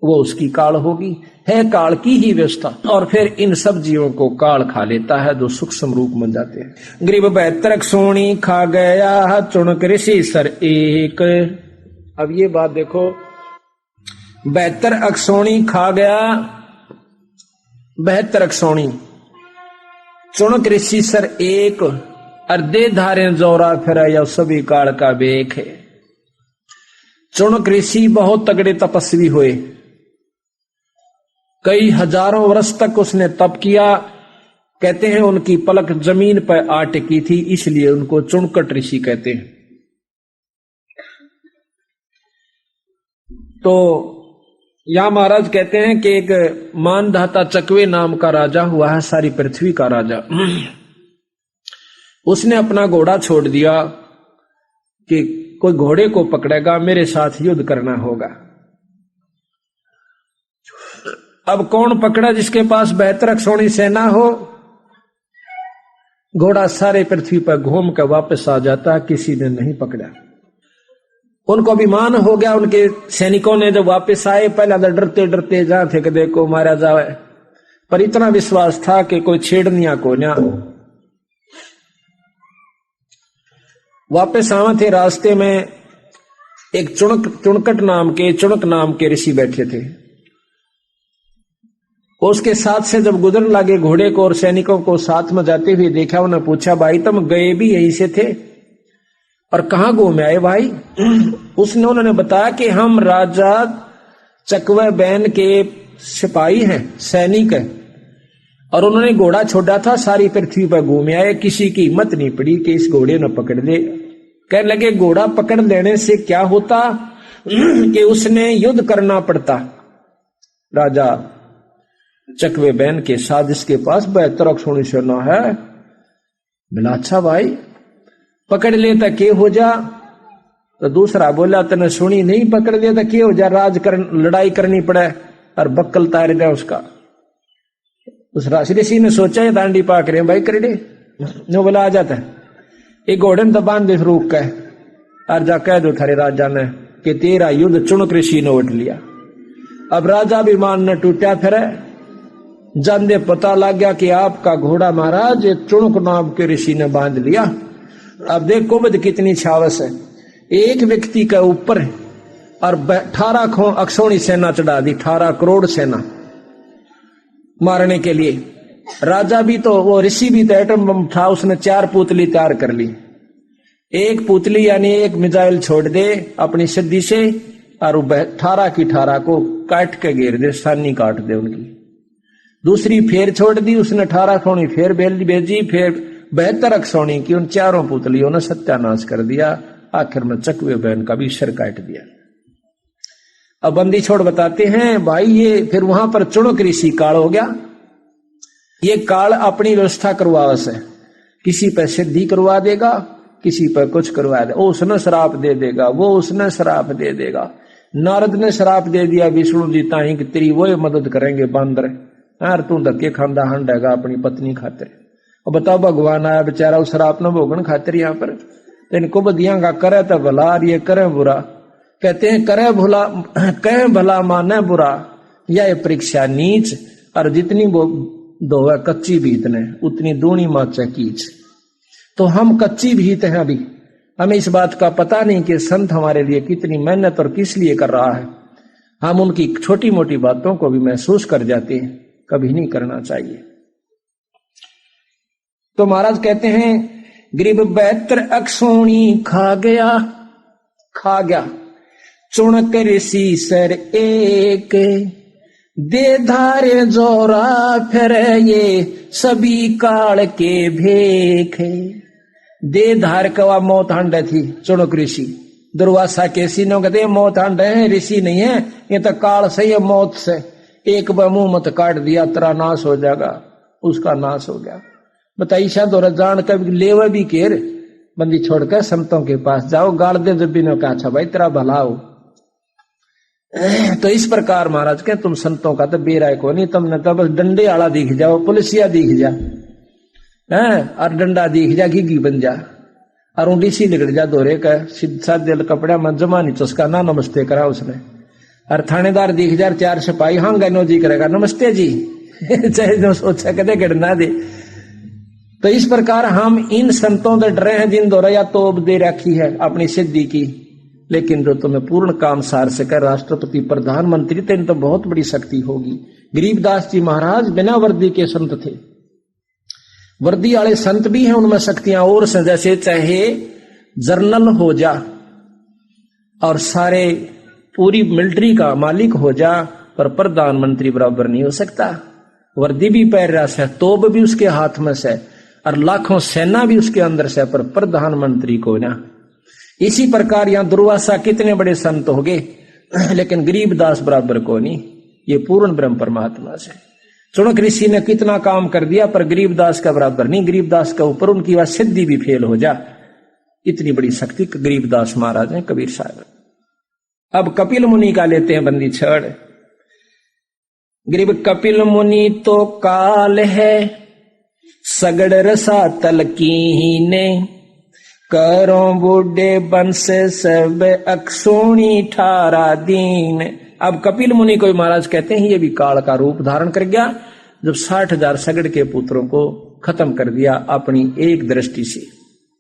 Speaker 2: वो उसकी काल होगी। है काल की ही व्यवस्था। और फिर इन सब जीवों को काल खा लेता है जो सूक्ष्म रूप बन जाते हैं। गरीब 72 सोनी खा गया चुनक ऋषि सर एक। अब ये बात देखो, 72 अक्षोणी खा गया, 72 अक्षोणी चुनक ऋषि सर एक, अर्धे धारे जोरा फिर या सभी काल का बेख है। चुनक ऋषि बहुत तगड़े तपस्वी हुए, कई हजारों वर्ष तक उसने तप किया। कहते हैं उनकी पलक जमीन पर आ टिकी थी, इसलिए उनको चुनकट ऋषि कहते हैं। तो यहां महाराज कहते हैं कि एक मानधाता चकवे नाम का राजा हुआ है, सारी पृथ्वी का राजा। उसने अपना घोड़ा छोड़ दिया कि कोई घोड़े को पकड़ेगा, मेरे साथ युद्ध करना होगा। अब कौन पकड़ा जिसके पास 72 अक्षोणी सेना हो? घोड़ा सारे पृथ्वी पर घूम कर वापस आ जाता, किसी ने नहीं पकड़ा। उनको अभिमान हो गया। उनके सैनिकों ने जब वापस आए, पहले तो डरते डरते जहां थे कि देखो मारा जाए, पर इतना विश्वास था कि कोई छेड़निया को ना। वापस आवे थे, रास्ते में एक चुनक नाम के ऋषि बैठे थे। उसके साथ से जब गुजरने लगे घोड़े को और सैनिकों को साथ में जाते हुए देखा, उन्हें पूछा भाई तुम गए भी यहीं से थे और कहां घूम आए भाई? उन्होंने बताया कि हम राजा चकवे बैन के सिपाही हैं, सैनिक हैं, और उन्होंने घोड़ा छोड़ा था, सारी पृथ्वी पर घूम आए। किसी की हिम्मत नहीं पड़ी कि इस घोड़े ने पकड़ ले। कहने लगे घोड़ा पकड़ लेने से क्या होता कि उसने युद्ध करना पड़ता राजा चकवे बैन के साथ, इसके पास 72 अक्षोणी सेना है। बोला अच्छा भाई पकड़ ले तो के हो जा। तो दूसरा बोला तने सुनी नहीं, पकड़ ले तो के हो जा, लड़ाई करनी पड़े और बक्कल तार गया उसका। उस ऋषि ने सोचा है दांडी पाक रहे भाई कर दे, नो बोला आ जाता है। एक घोड़े में तो बांध दे रूक के और जा कह दो थारे राजा ने कि तेरा युद्ध चुनक ऋषि ने उठ लिया। अब राजा भी मान न टूटा, फिर जानदे पता लग गया कि आपका घोड़ा महाराज चुनक नाम के ऋषि ने बांध लिया। अब देखो बद कितनी छावस है, एक व्यक्ति के ऊपर और 18 अक्षोणी सेना चढ़ा दी, 18 करोड़ सेना मारने के लिए। राजा भी तो, वो ऋषि भी तो एटम बम था, उसने 4 पुतली तैयार कर ली। एक पुतली यानी एक मिसाइल छोड़ दे अपनी सिद्धि से और 18 की 18 को काट के घेर दे, सानी काट दे उनकी। दूसरी फेर छोड़ दी उसने, 18 अक्षोणी फेर भेजी, फिर 72 अक्षौणी की उन चारों पुतलियों ने सत्यानाश कर दिया। आखिर में चकवे बहन का भी सिर काट दिया। अब बंदी छोड़ बताते हैं भाई ये फिर वहां पर चुणक ऋषि काल हो गया। ये काल अपनी व्यवस्था करवावे से, किसी पर सिद्धि करवा देगा, किसी पर कुछ करवा दे। वो उसने श्राप दे देगा, वो उसने श्राप दे देगा। नारद ने श्राप दे दिया विष्णु जी ताई कि तेरी वो मदद करेंगे बांदर, यार तू धक्के खांदा हंडेगा अपनी पत्नी खातिर। और बताओ भगवान आया बेचारा उस श्राप न भोगन खातिर यहाँ पर। इनको बदिया का करे तो भला और ये करे बुरा। कहते हैं करे भला कहे भला माने बुरा, यह परीक्षा नीच। और जितनी वो दोवे कच्ची भीत ने उतनी दूनी माचा कीच। तो हम कच्ची भीत हैं अभी, हमें इस बात का पता नहीं कि संत हमारे लिए कितनी मेहनत और किस लिए कर रहा है। हम उनकी छोटी मोटी बातों को भी महसूस कर जाते हैं, कभी नहीं करना चाहिए। तो महाराज कहते हैं गरीब 72 अक्षौणी खा गया चुणक ऋषि सर एक, दे धारे जोरा फिर ये सभी काल के भेख। दे धार कवा मौत हंड थी चुणक ऋषि। दुर्वासा के सीनों कहते मौत हंड है, ऋषि नहीं है, ये तो काल से है मौत से। एक बार मुंह मत काट दिया तेरा नाश हो जाएगा, उसका नाश हो गया। बताइए शायद और जान कभी लेवा भी केर बंदी छोड़कर संतों के पास जाओ, गाड़ दे जब भी ने कहा अच्छा भाई तेरा भला हो। तो इस प्रकार महाराज के तुम संतों का तो बेराय को नहीं, तुमने तो बस डंडे आला दिख जाओ, पुलिसिया दिख जा और डंडा दिख जा घी बन जा और ऊँडी सी निकल जा दोरे का सीधा दिल कपड़ा में जमा नहीं चुसका ना नमस्ते करा उसने। और थानेदार दिख जा 4 सिपाही हाँ गनो जी करेगा नमस्ते जी चाहे जो सोचा कदे गिरना दे। तो इस प्रकार हम इन संतों से डरे हैं जिन द्वारा या तोब दे रखी है अपनी सिद्धि की, लेकिन जो तुम्हें पूर्ण काम सार से कर राष्ट्रपति प्रधानमंत्री तेन तो बहुत बड़ी शक्ति होगी। गरीबदास जी महाराज बिना वर्दी के संत थे, वर्दी वाले संत भी हैं उनमें शक्तियां और से, जैसे चाहे जर्नल हो जा और सारे पूरी मिलिट्री का मालिक हो जा पर प्रधानमंत्री बराबर नहीं हो सकता। वर्दी भी पैर रहा से, तोब भी उसके हाथ में से और लाखों सेना भी उसके अंदर से, पर प्रधानमंत्री को ना। इसी प्रकार यहां दुर्वासा कितने बड़े संत हो गए लेकिन गरीबदास बराबर को नहीं, ये पूर्ण ब्रह्म परमात्मा से। चुणक ऋषि ने कितना काम कर दिया पर गरीबदास का बराबर नहीं, गरीबदास का ऊपर उनकी वह सिद्धि भी फेल हो जा। इतनी बड़ी शक्ति गरीबदास महाराज हैं कबीर साहब। अब कपिल मुनि का लेते हैं बंदी छड़। गरीब कपिल मुनि तो काल है सगड़ रसा तलकीने, करो बूढ़े बंस सब अक्षोणी ठारा दीन। अब कपिल मुनि को महाराज कहते हैं ये भी काल का रूप धारण कर गया, जब 60,000 सगड़ के पुत्रों को खत्म कर दिया अपनी एक दृष्टि से।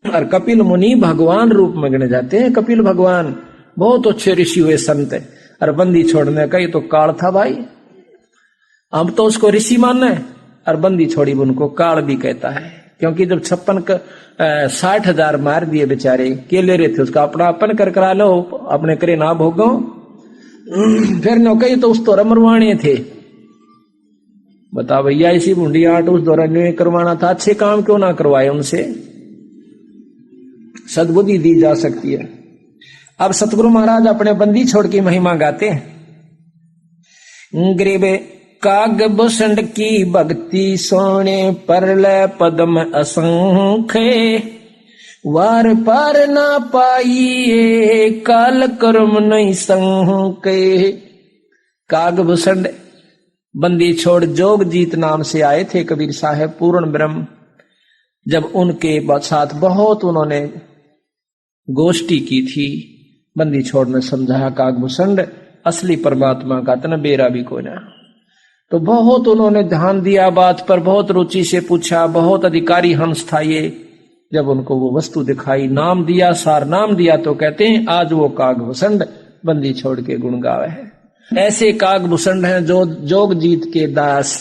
Speaker 2: और कपिल मुनि भगवान रूप में गणे जाते हैं। कपिल भगवान बहुत अच्छे ऋषि हुए संत है। और बंदी छोड़ने का ये तो काल था भाई, अब तो उसको ऋषि मानना है। और बंदी छोड़ी उनको काल भी कहता है, क्योंकि जब 60,000 मार दिए बेचारे, के ले रहे थे उसका अपना अपन कर करा लो, अपने करे ना भोगो। फिर नौकरी तो उस दौरा मरवाने थे। बता भैया इसी बूंदी आट उस दौरा नहीं करवाना था, अच्छे काम क्यों ना करवाए उनसे, सद्बुद्धि दी जा सकती है। अब सतगुरु महाराज अपने बंदी छोड़ की महिमा गाते हैं। गरीब काग भूषण की भक्ति सोने परलय पद्म असंख्य, वार पार ना पाइए काल कर्म नहीं संके। काग भूषण बंदी छोड़ जोग जीत नाम से आए थे कबीर साहब पूर्ण ब्रह्म। जब उनके साथ बहुत उन्होंने गोष्ठी की थी, बंदी छोड़ ने समझाया कागभूषण असली परमात्मा का तना बेरा भी को ना। तो बहुत उन्होंने ध्यान दिया बात पर, बहुत रुचि से पूछा, बहुत अधिकारी हंस था ये। जब उनको वो वस्तु दिखाई, नाम दिया, सार नाम दिया, तो कहते हैं आज वो कागभूषण बंदी छोड़ के गुण गावे है। ऐसे कागभूषण हैं जो जोग जीत के दास।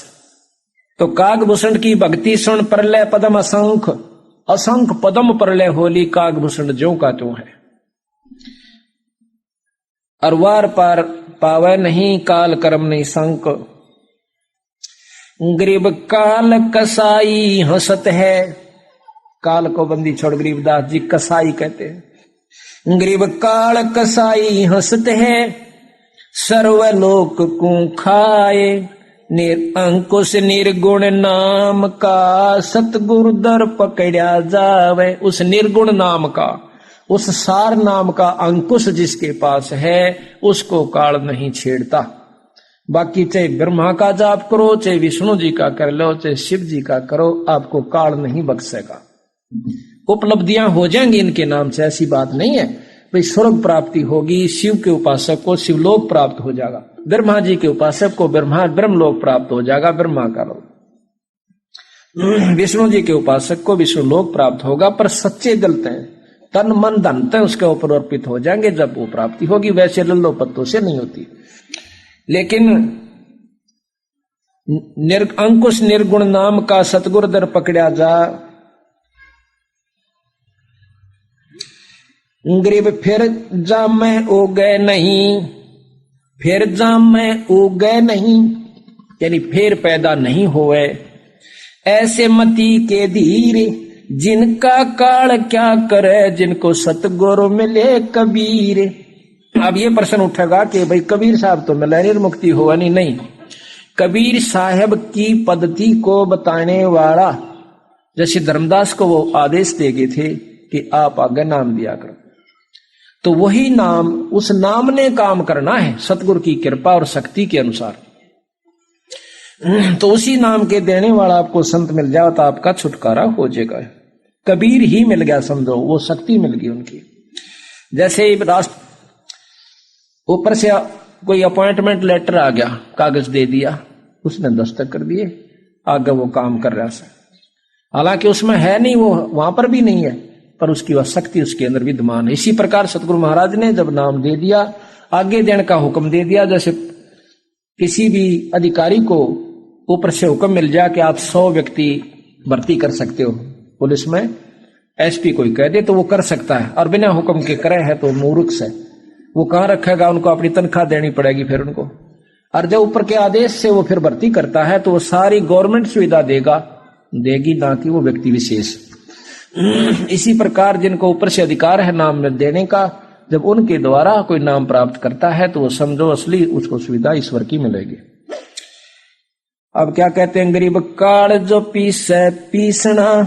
Speaker 2: तो कागभूषण की भक्ति सुन परलय पदम असंख, असंख पदम परलय होली, कागभूषण ज्यों का त्यों है। और वार पार पावे नहीं काल कर्म नहीं संक। गरीब काल कसाई हंसत है, काल को बंदी छोड़ गरीबदास जी कसाई कहते हैं। गरीब काल कसाई हंसते हैं, सर्वलोक को खाए, अंकुश निर्गुण नाम का सतगुरु दर पकड़ा जावे। उस निर्गुण नाम का, उस सार नाम का अंकुश जिसके पास है उसको काल नहीं छेड़ता। बाकी चाहे ब्रह्मा का जाप करो, चाहे विष्णु जी का कर लो, चाहे शिव जी का करो, आपको काल नहीं बख्शेगा। उपलब्धियां हो जाएंगी इनके नाम से, ऐसी बात नहीं है। भाई स्वर्ग प्राप्ति होगी, शिव के उपासक को शिवलोक प्राप्त हो जाएगा, ब्रह्मा जी के उपासक को ब्रह्मलोक प्राप्त हो जाएगा, ब्रह्मा का लोक। विष्णु जी के उपासक को विष्णु लोक प्राप्त होगा, पर सच्चे दिल तय तन मन धन तय उसके ऊपर अर्पित हो जाएंगे जब वो प्राप्ति होगी। वैसे लल्लो पत्तों से नहीं होती। लेकिन अंकुश निर्गुण नाम का सतगुरु दर पकड़ा जा, गरीब फिर जाम में उगे नहीं, फिर जाम में उगे नहीं, यानी फिर पैदा नहीं हुए। ऐसे मती के धीरे जिनका काल क्या करे, जिनको सतगुरु मिले कबीर। अब ये प्रश्न उठेगा कि भाई कबीर साहब तो मिले निर्मुक्ति हुआ नहीं। कबीर साहब की पद्धति को बताने वाला, जैसे धर्मदास को वो आदेश दे गए थे कि आप आगे नाम दिया करो, तो वही नाम, उस नाम ने काम करना है सतगुरु की कृपा और शक्ति के अनुसार। तो उसी नाम के देने वाला आपको संत मिल जाए तो आपका छुटकारा हो जाएगा। कबीर ही मिल गया समझो, वो शक्ति मिल गई उनकी। जैसे राष्ट्र ऊपर से कोई अपॉइंटमेंट लेटर आ गया, कागज दे दिया, उसने दस्तखत कर दिए, आगे वो काम कर रहा है। हालांकि उसमें है नहीं, वो वहां पर भी नहीं है, पर उसकी वह शक्ति उसके अंदर विद्यमान है। इसी प्रकार सतगुरु महाराज ने जब नाम दे दिया, आगे देने का हुक्म दे दिया। जैसे किसी भी अधिकारी को ऊपर से हुक्म मिल जाए कि आप 100 व्यक्ति भर्ती कर सकते हो पुलिस में, एसपी कोई कह दे तो वो कर सकता है, और बिना हुक्म के करे है तो मूर्ख से वो कहां रखेगा, उनको अपनी तनख्वाह देनी पड़ेगी फिर उनको। और जब ऊपर के आदेश से वो फिर भर्ती करता है तो वो सारी गवर्नमेंट सुविधा देगी, ना कि वो व्यक्ति विशेष। इसी प्रकार जिनको ऊपर से अधिकार है नाम देने का, जब उनके द्वारा कोई नाम प्राप्त करता है तो वो समझो असली उसको सुविधा ईश्वर की मिलेगी। अब क्या कहते हैं, गरीब काल जो पीसे पीसना,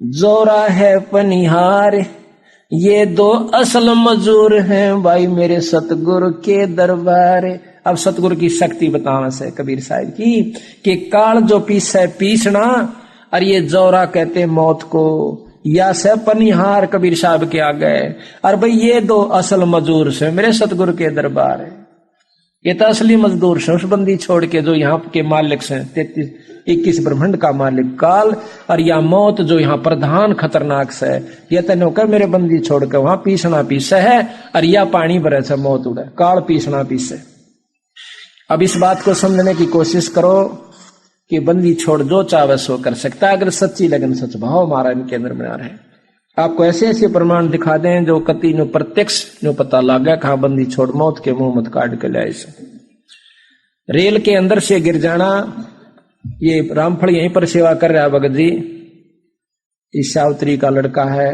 Speaker 2: जोरा है पनिहार, ये 2 असल मजूर हैं भाई मेरे सतगुरु के दरबार। अब सतगुरु की शक्ति बताना से कबीर साहब की कि काल जो पीसे पीसना, और ये जोरा कहते मौत को, या से पनिहार कबीर साहब के आ गए। और भाई ये 2 असल मजदूर से मेरे सतगुरु के दरबार है। ये तो असली मजदूर से, उस बंदी छोड़ के जो यहाँ के मालिक से 21 ब्रह्मांड का मालिक काल, और या मौत जो यहाँ प्रधान खतरनाक से, ये तेनो कर मेरे बंदी छोड़ के वहां पीसना पीसे है, और या पानी भरे से मौत उड़े, काल पीसना पीसे। अब इस बात को समझने की कोशिश करो कि बंदी छोड़ जो चाहे सो कर सकता है, अगर सच्ची लगन सच भाव हमारा इनके अंदर बना रहे। आपको ऐसे ऐसे प्रमाण दिखा दें जो कति नो प्रत्यक्ष नो पता लगा कहा बंदी छोड़ मौत के मुंह मत काट के लाए से। रेल के अंदर से गिर जाना, ये रामफल यहीं पर सेवा कर रहा है भगत जी, इस सावित्री का लड़का है।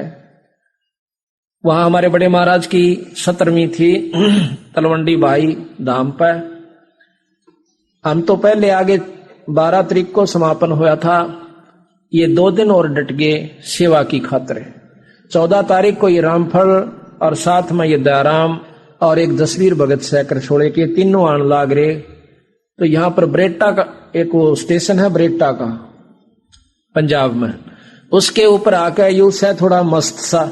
Speaker 2: वहां हमारे बड़े महाराज की 17वीं थी तलवंडी भाई धाम पर। हम तो पहले आगे 12 तारीख को समापन हुआ था, ये 2 दिन और डट गए सेवा की खातिर। 14 तारीख को ये रामफल और साथ में ये दयाराम और एक जसवीर भगत शेखर छोड़े के तीनों आन लाग रहे। तो यहाँ पर ब्रेटा का एक वो स्टेशन है ब्रेटा का पंजाब में, उसके ऊपर आकर यू से थोड़ा मस्त सा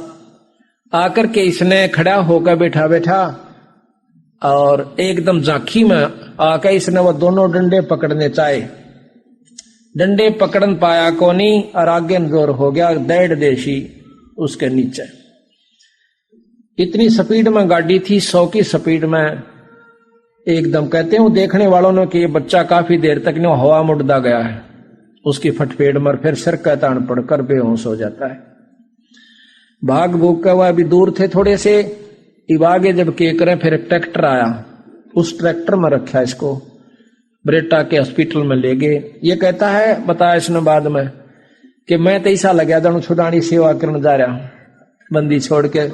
Speaker 2: आकर के इसने खड़ा होकर बैठा बैठा और एकदम झांकी में आकर इसने वो दोनों डंडे पकड़ने चाहे, डंडे पकड़न पाया कोनी और आगे जोर हो गया 1.5 देशी उसके नीचे। इतनी स्पीड में गाड़ी थी, 100 की स्पीड में एकदम। कहते हैं देखने वालों ने कि ये बच्चा काफी देर तक न हवा मुड़दा गया है, उसकी फटफेड़ मर फिर सिर का तान पड़कर बेहोश हो जाता है। भाग भूग का वह अभी दूर थे थोड़े से, इब आगे जब के करें फिर ट्रैक्टर आया, उस ट्रैक्टर में रखा इसको ब्रेटा के हॉस्पिटल में ले गए। ये कहता है, बताया इसने बाद में कि मैं तो ऐसा लगा जाऊं छुड़ानी सेवा करने जा रहा हूं, बंदी छोड़ के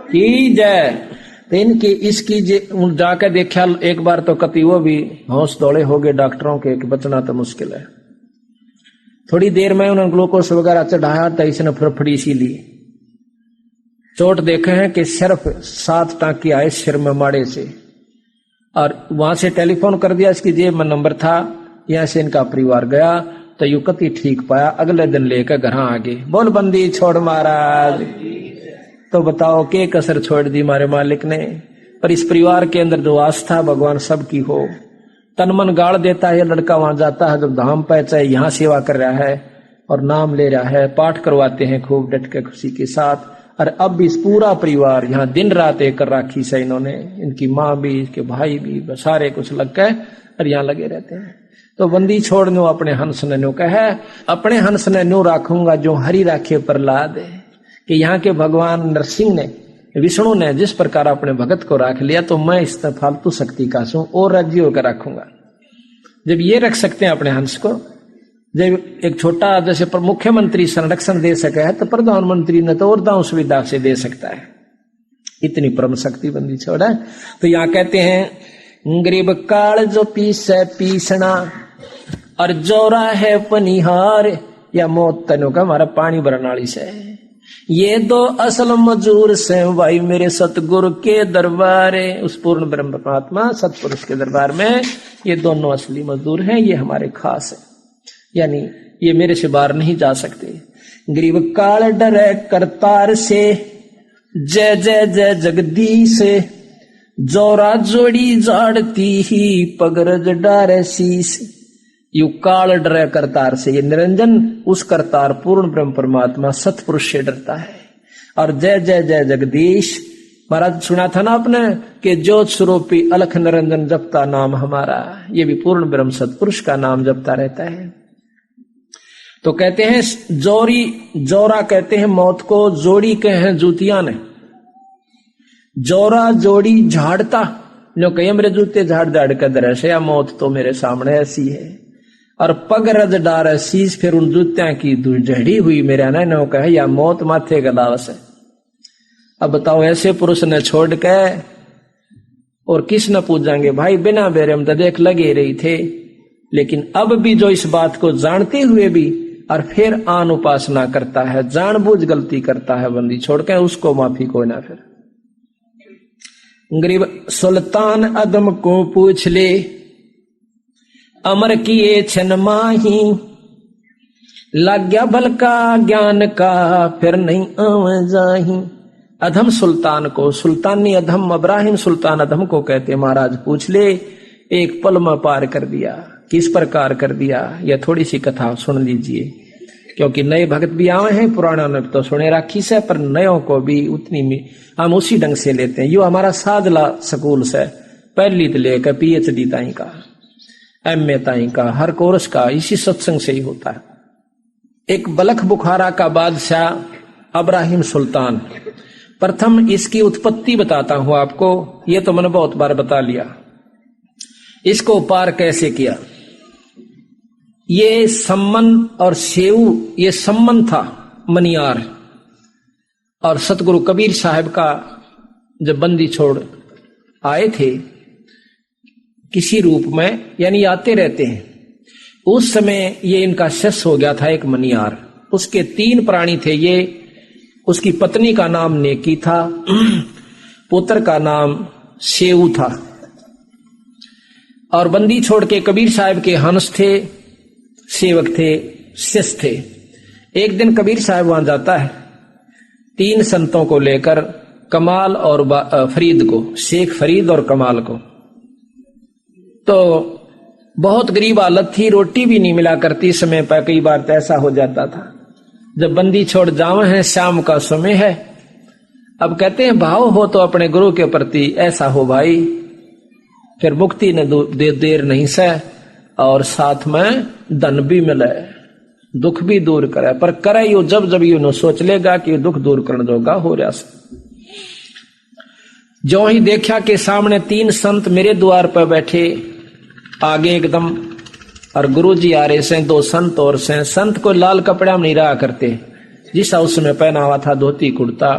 Speaker 2: की जय। तो इनकी इसकी जाकर देखा एक बार तो कति वो भी होश दौड़े हो गए डॉक्टरों के कि बचना तो मुश्किल है। थोड़ी देर में उन्होंने ग्लूकोज वगैरह चढ़ाया तो इसने फड़फड़ी सी ली। चोट देखे हैं कि सिर्फ 7 टांके आए सिर में माड़े से, और वहां से टेलीफोन कर दिया, इसकी जेब में नंबर था, यहां से इनका परिवार गया तो युवती ठीक पाया, अगले दिन लेकर घर आ गए। बोल बंदी छोड़ महाराज। तो बताओ के कसर छोड़ दी मारे मालिक ने। पर इस परिवार के अंदर जो आस्था भगवान सबकी हो, तन मन गाड़ देता है। लड़का वहां जाता है जब धाम पे, चाहे यहाँ सेवा कर रहा है और नाम ले रहा है, पाठ करवाते हैं खूब डट के खुशी के साथ। और अब भी इस पूरा परिवार यहाँ दिन रात एक राखी से इन्होंने, इनकी माँ भी, इसके भाई भी, सारे कुछ लग के और यहाँ लगे रहते हैं। तो बंदी छोड़ नो अपने हंस ने नो कहे, अपने हंस ने नो राखूंगा जो हरि राखे प्रहलाद। कि यहाँ के भगवान नरसिंह ने, विष्णु ने जिस प्रकार अपने भगत को राख लिया, तो मैं इस फालतू शक्ति का सू और राज्य होकर रखूंगा। जब ये रख सकते हैं अपने हंस को, जब एक छोटा जैसे मुख्यमंत्री संरक्षण दे सके है, तो प्रधानमंत्री ने तो और दांव सुविधा से दे सकता है। इतनी परम शक्ति बंदी छोड़ा। तो यहाँ कहते हैं गरीब काल जो पीसे पीसना और जोरा है पनिहार, या मौत तनु का हमारा पानी बरनाली से। ये दो असल मजूर से भाई मेरे सतगुरु के दरबार, उस पूर्ण ब्रह्म परमात्मा सतपुरुष के दरबार में ये दोनों असली मजदूर हैं, ये हमारे खास है, यानी ये मेरे से बाहर नहीं जा सकते। गरीब काल डरे करतार से, जय जय जय जगदीश, जोरा जोड़ी जाड़ती ही पगरज डारे शीश। यू काल डरे करतार से, ये निरंजन उस करतार पूर्ण ब्रह्म परमात्मा सतपुरुष से डरता है। और जय जय जय जगदीश, महाराज सुना था ना आपने कि ज्योत स्वरूपी अलख निरंजन जपता नाम हमारा, ये भी पूर्ण ब्रह्म सतपुरुष का नाम जपता रहता है। तो कहते हैं जोरी, जोरा कहते हैं मौत को, जोड़ी कहे हैं जूतियां ने। जोरा जोड़ी झाड़ता, जो कहे मेरे जूते झाड़ झाड़ कर दरस, या मौत तो मेरे सामने ऐसी है। और पग रज डार शीश, फिर उन जूतियां की झड़ी हुई मेरे न कहे, या मौत माथे का दावस है। अब बताओ ऐसे पुरुष ने छोड़ के और किस न पूजेंगे भाई, बिना बेरे हम तो देख लगे रही थे। लेकिन अब भी जो इस बात को जानते हुए भी और फिर आन उपासना करता है, जानबूझ गलती करता है बंदी छोड़ के, उसको माफी कोई ना। फिर गरीब सुल्तान अदम को पूछ ले, अमर किए छन माही, लग गया भल का ज्ञान का फिर नहीं आव जाही। अधम सुल्तान को, सुल्तानी अधम इब्राहिम सुल्तान अधम को कहते महाराज पूछ ले, एक पल में पार कर दिया। किस प्रकार कर दिया, यह थोड़ी सी कथा सुन लीजिए, क्योंकि नए भगत भी आए हैं, पुराना ने तो सुने राखी से, पर नयों को भी उतनी में हम उसी ढंग से लेते हैं। यो हमारा साधला स्कूल से पहली से लेकर PhD ताई का, MA ताई का, हर कोर्स का इसी सत्संग से ही होता है। एक बलख बुखारा का बादशाह इब्राहिम सुल्तान, प्रथम इसकी उत्पत्ति बताता हूं आपको, ये तो मैंने बहुत बार बता लिया। इसको पार कैसे किया, ये सम्मन और सेऊ, ये सम्मन था मनियार। और सतगुरु कबीर साहब का जब बंदी छोड़ आए थे किसी रूप में, यानी आते रहते हैं, उस समय ये इनका शिष्य हो गया था एक मनियार। उसके 3 प्राणी थे ये, उसकी पत्नी का नाम नेकी था, पुत्र का नाम सेऊ था। और बंदी छोड़ के कबीर साहब के हंस थे, सेवक थे, शिष्य थे। एक दिन कबीर साहब वहां जाता है 3 संतों को लेकर, कमाल और फरीद को, शेख फरीद और कमाल को। तो बहुत गरीब हालत थी, रोटी भी नहीं मिला करती समय पर, कई बार तो ऐसा हो जाता था। जब बंदी छोड़ जावे हैं, शाम का समय है, अब कहते हैं भाव हो तो अपने गुरु के प्रति ऐसा हो भाई, फिर मुक्ति ने देर नहीं सह, और साथ में धन भी मिले, दुख भी दूर करे। पर करे यो जब जब यू सोच लेगा कि दुख दूर करने जोगा हो रहा। जो ही देखा कि सामने 3 संत मेरे द्वार पर बैठे, आगे एकदम और गुरुजी आ रहे से, दो संत और से। संत को लाल कपड़ा में नहीं रहा करते, जिसा उसमें पहना हुआ था धोती कुर्ता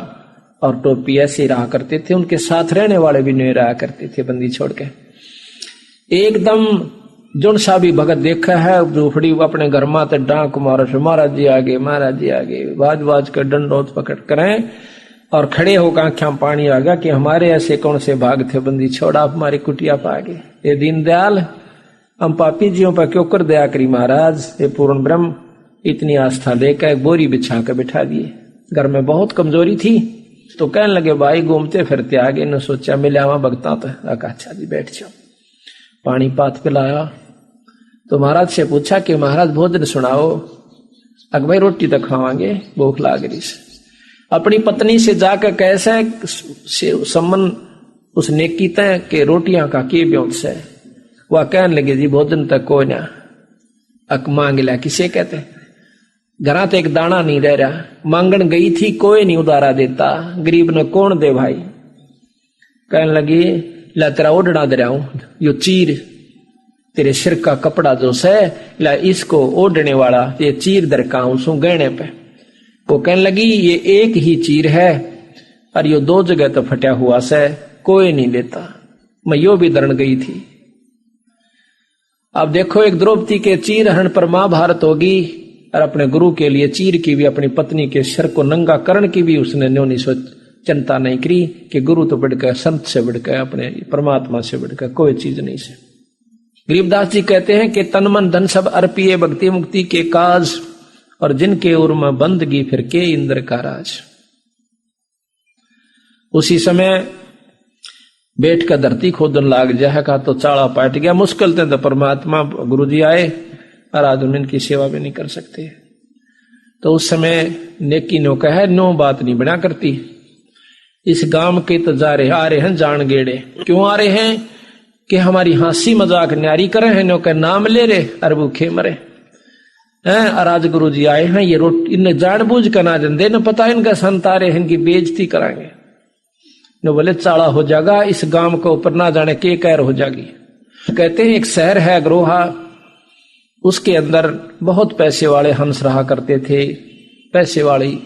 Speaker 2: और टोपी ऐसे ही रहा करते थे। उनके साथ रहने वाले भी नहीं रहा करते थे बंदी छोड़ के। एकदम जुन सा भी भगत देखा है झूपड़ी अपने घर में तो डांक मारो, महाराज जी आगे, महाराज जी आगे, बाज बाज कर डंडोत पकड़ करें और खड़े होकर आंखों में पानी आ गया कि हमारे ऐसे कौन से भाग थे बंदी छोड़ा हमारी कुटिया पा गए। ये दीनदयाल हम पापी जियों पर क्यों कर दया करी महाराज। ये पूर्ण ब्रह्म इतनी आस्था लेकर एक बोरी बिछा कर बिठा दिए। घर में बहुत कमजोरी थी तो कहने लगे भाई घूमते फिरते आगे न सोचा मिले वहां भगता तो अच्छा जी बैठ जाओ। पानी पात पिलाया तो महाराज से पूछा कि महाराज भोजन सुनाओ। अग भाई रोटी तो खावांगे भूख लाग रही से। अपनी पत्नी से जाकर कैसे संबंध उस नेकी तय के रोटियां का के ब्योत से वह कहने लगे जी भोजन तक कोई ना अक मांग लिया किसे कहते घरा तो एक दाना नहीं रह रहा। मांगन गई थी कोई नहीं उदारा देता, गरीब ने कौन दे भाई। कहने लगी ला तेरा ओढ़ना दे रहा हूं, यो चीर तेरे सिर का कपड़ा जो से ला इसको ओढ़ने वाला ये चीर दरकाऊं सू गहने पे। वो कहने लगी ये एक ही चीर है और यो दो जगह तो फटा हुआ से कोई नहीं लेता। मैं यो भी दरण गई थी। अब देखो एक द्रौपदी के चीर हरण पर महाभारत होगी और अपने गुरु के लिए चीर की भी अपनी पत्नी के सिर को नंगा करण की भी उसने न्योनी सोच चिंता नहीं करी कि गुरु तो बढ़कर संत से बढ़कर अपने परमात्मा से बढ़कर कोई चीज नहीं से। गरीबदास जी कहते हैं कि तन मन धन सब अर्पिए भक्ति मुक्ति के काज और जिनके उर में बंदगी फिर के इंद्र का राज। उसी समय बैठ कर धरती खोदन लाग जाए का तो चाड़ा पाट गया। मुश्किल थे तो परमात्मा गुरु जी आए और आज उनकी सेवा भी नहीं कर सकते। तो उस समय नेकी नो कहे नो बात नहीं बना करती। इस गांव के तो जा रहे आ रहे हैं जान गेड़े। क्यों आ रहे हैं कि हमारी हंसी मजाक न्यारी करे हैं, नो के नाम ले रहे और भूखे मरे हैं। और आज गुरु जी आए हैं ये रोटी इन्हें जानबूझ कर ना जन न पता इनका संत आ रहे हैं इनकी बेइज्जती कराएंगे न बोले चाड़ा हो जाएगा इस गांव के ऊपर ना जाने के कहर हो जाएगी। कहते हैं एक शहर है अग्रोहा, उसके अंदर बहुत पैसे वाले हंस रहा करते थे, पैसे वाली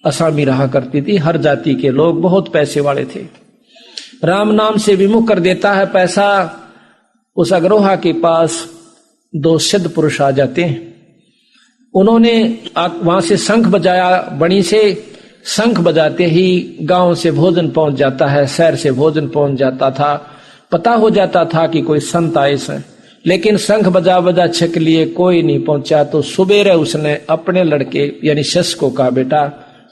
Speaker 2: असामी रहा करती थी, हर जाति के लोग बहुत पैसे वाले थे। राम नाम से विमुख कर देता है पैसा। उस अग्रोहा के पास दो सिद्ध पुरुष आ जाते हैं। उन्होंने वहां से शंख बजाया, बणी से शंख बजाते ही गांव से भोजन पहुंच जाता है, शहर से भोजन पहुंच जाता था। पता हो जाता था कि कोई संत आए से, लेकिन शंख बजा बजा छक लिए कोई नहीं पहुंचा। तो सुबेरे उसने अपने लड़के यानी शश को कहा बेटा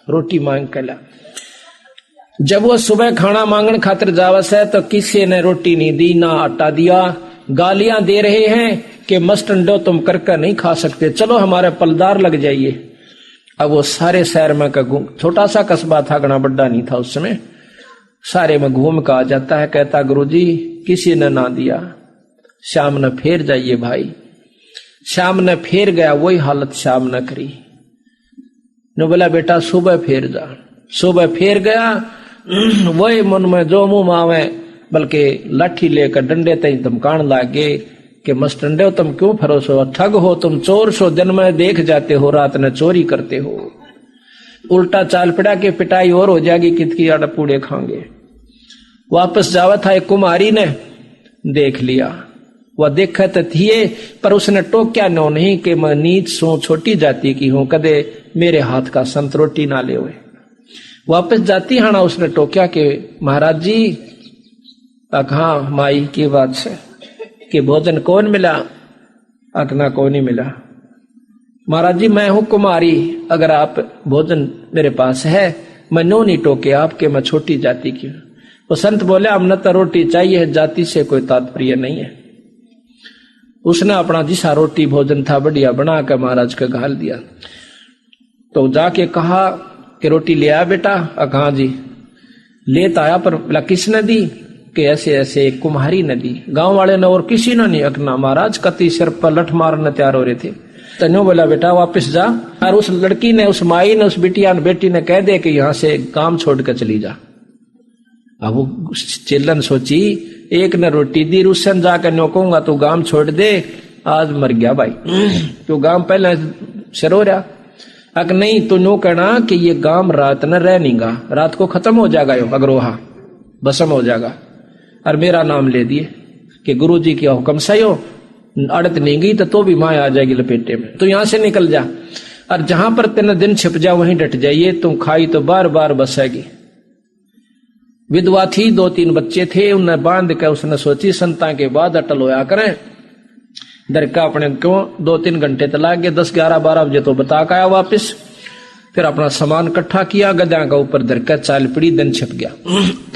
Speaker 2: रोटी मांग कर ला। जब वो सुबह खाना मांगने खातिर जावस है तो किसी ने रोटी नहीं दी ना आटा दिया। गालियां दे रहे हैं कि मस्टंडो तुम करके नहीं खा सकते, चलो हमारे पलदार लग जाइए। अब वो सारे शहर में का छोटा सा कस्बा था, घना बड़ा नहीं था उस समय, सारे में घूम का आ जाता है। कहता गुरुजी किसी ने ना दिया, शाम न फेर जाइए भाई। शाम न फेर गया, वही हालत शाम न करी। ने बोला बेटा सुबह फेर जा। सुबह फेर गया, वही मन में जो मुंह मावे बल्कि लाठी लेकर डंडे तई धमकान लागे कि मस्टंडे तुम क्यों फरोसो, ठग हो तुम, चोर सो, दिन में देख जाते हो, रात में चोरी करते हो। उल्टा चाल पड़ा के पिटाई और हो जाएगी, कितकी आड़ा पूड़े खाएंगे। वापस जावा था एक कुमारी ने देख लिया, वह देखत थी पर उसने टोक्या नो नहीं कि मैं नीच सो, छोटी जाति की हूं, कदे मेरे हाथ का संत रोटी ना ले हुए। वापस जाती हाना उसने टोक्या कि महाराज जी अखा माई की बात से कि भोजन कौन मिला, अकना कौन नहीं मिला। महाराज जी मैं हूं कुमारी, अगर आप भोजन मेरे पास है मैं नो नहीं टोके आपके, मैं छोटी जाति की। वो संत बोले हम न तो रोटी चाहिए, जाति से कोई तात्पर्य नहीं है। उसने अपना जिसा रोटी भोजन था बढ़िया बना कर महाराज को घाल दिया। तो जाके कहा कि रोटी ले आया बेटा, कहा जी लेता आया, पर किसने दी कि ऐसे ऐसे एक कुम्हारी ने दी। गांव वाले ने और किसी ने नहीं अकना, महाराज कति सिर पर लठ मारने तैयार हो रहे थे। तन्यो बोला बेटा वापस जा, और उस लड़की ने, उस माई ने, उस बिटिया ने, बेटी ने कह दे कि यहां से काम छोड़ कर चली जा। अब वो चिल्लन सोची एक ने रोटी दी, रुसन जाकर नो कहूंगा तू गांव छोड़ दे, आज मर गया भाई, तो गांव पहले शरो रहा। अगर नहीं तो नो कहना कि ये गांव रात न रहनेगा, रात को खत्म हो जाएगा यो अग्रोहा, भस्म हो जाएगा। और मेरा नाम ले दिए कि गुरु जी की हुक्म से हो, अड़त नहीं गई तो भी माँ आ जाएगी लपेटे में, तो यहां से निकल जा। और जहां पर तेना दिन छिप जा वहीं डट जाइए, तुम खाई तो बार बार बसेगी। विधवा थी, 2-3 बच्चे थे, उन्हें बांध के उसने सोची संता के बाद अटल होया करें। दरका अपने क्यों 2-3 घंटे तला गए, 10-11-12 बजे तो बता के आया वापिस। फिर अपना सामान इकट्ठा किया, गद्या का ऊपर दरका चाल पड़ी, दिन छिप गया।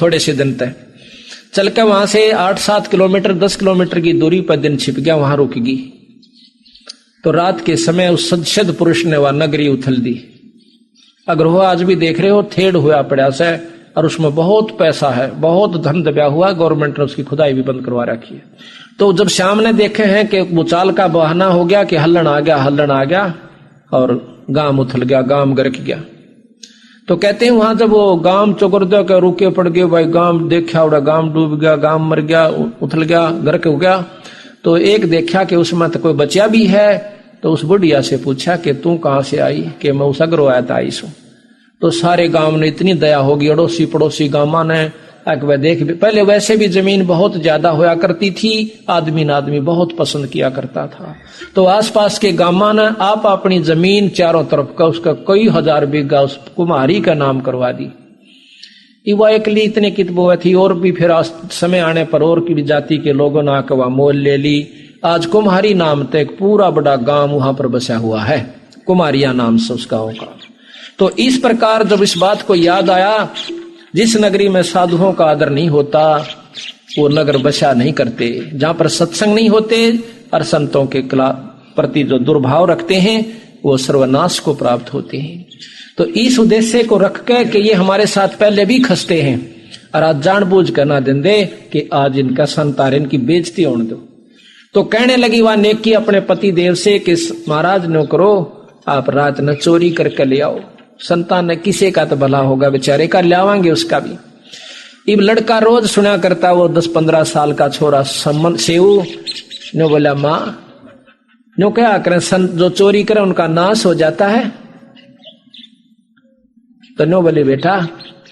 Speaker 2: थोड़े से दिन तक चल के वहां से 8-7 किलोमीटर 10 किलोमीटर की दूरी पर दिन छिप गया, वहां रुक गई। तो रात के समय उस सदशद पुरुष ने वह नगरी उथल दी। अगर वो आज भी देख रहे हो, थेड़ हुआ पड़ा से, और उसमें बहुत पैसा है, बहुत धन दबा हुआ, गवर्नमेंट ने उसकी खुदाई भी बंद करवा रखी है। तो जब श्याम ने देखे हैं कि भूचाल का बहाना हो गया, कि हल्लन आ गया और गांव उथल गया, गांव गरक गया, तो कहते हैं वहां जब वो गांव चौगरदा के रुके पड़ गए भाई, गांव देखा उड़ा, गांव डूब गया, गांव मर गया, उथल गया, गरक हो गया। तो एक देखा कि उसमें तो कोई बचा भी है, तो उस बुढ़िया से पूछा कि तू कहां से आई, कि मैं उस अग्रो आया था आई सू। तो सारे गांव ने इतनी दया होगी, अड़ोसी पड़ोसी गांव ने वह देख भी, पहले वैसे भी जमीन बहुत ज्यादा होया करती थी, आदमी बहुत पसंद किया करता था। तो आसपास के गांव ने आप अपनी जमीन चारों तरफ का उसका कई हजार बीघा उस कुम्हारी का नाम करवा दी। वह एकली इतने कितबो थी, और भी फिर समय आने पर और की भी जाति के लोगों ने आकर वह मोल ले ली। आज कुम्हारी नाम तक पूरा बड़ा गांव वहां पर बसा हुआ है, कुम्हारिया नाम से उस गांव का। तो इस प्रकार जब इस बात को याद आया, जिस नगरी में साधुओं का आदर नहीं होता वो नगर बसा नहीं करते, जहां पर सत्संग नहीं होते और संतों के प्रति जो दुर्भाव रखते हैं वो सर्वनाश को प्राप्त होते हैं। तो इस उद्देश्य को रख के कि ये हमारे साथ पहले भी खसते हैं, और आज जानबूझ कर ना दिन दे कि आज इनका संतार इनकी बेइज्जती होने दो। तो कहने लगी वह नेकी अपने पति देव से कि महाराज नो करो, आप रात न चोरी करके ले आओ, संतान ने किसे का तो भला होगा, बेचारे का लावांगे उसका भी। इब लड़का रोज सुना करता, वो 10-15 साल का छोरा सम्मन सेऊ ने बोला माँ नो क्या करें, संत जो चोरी करे उनका नाश हो जाता है। तो नो बोले बेटा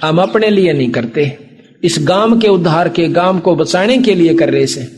Speaker 2: हम अपने लिए नहीं करते, इस गांव के उद्धार के, गांव को बचाने के लिए कर रहे से।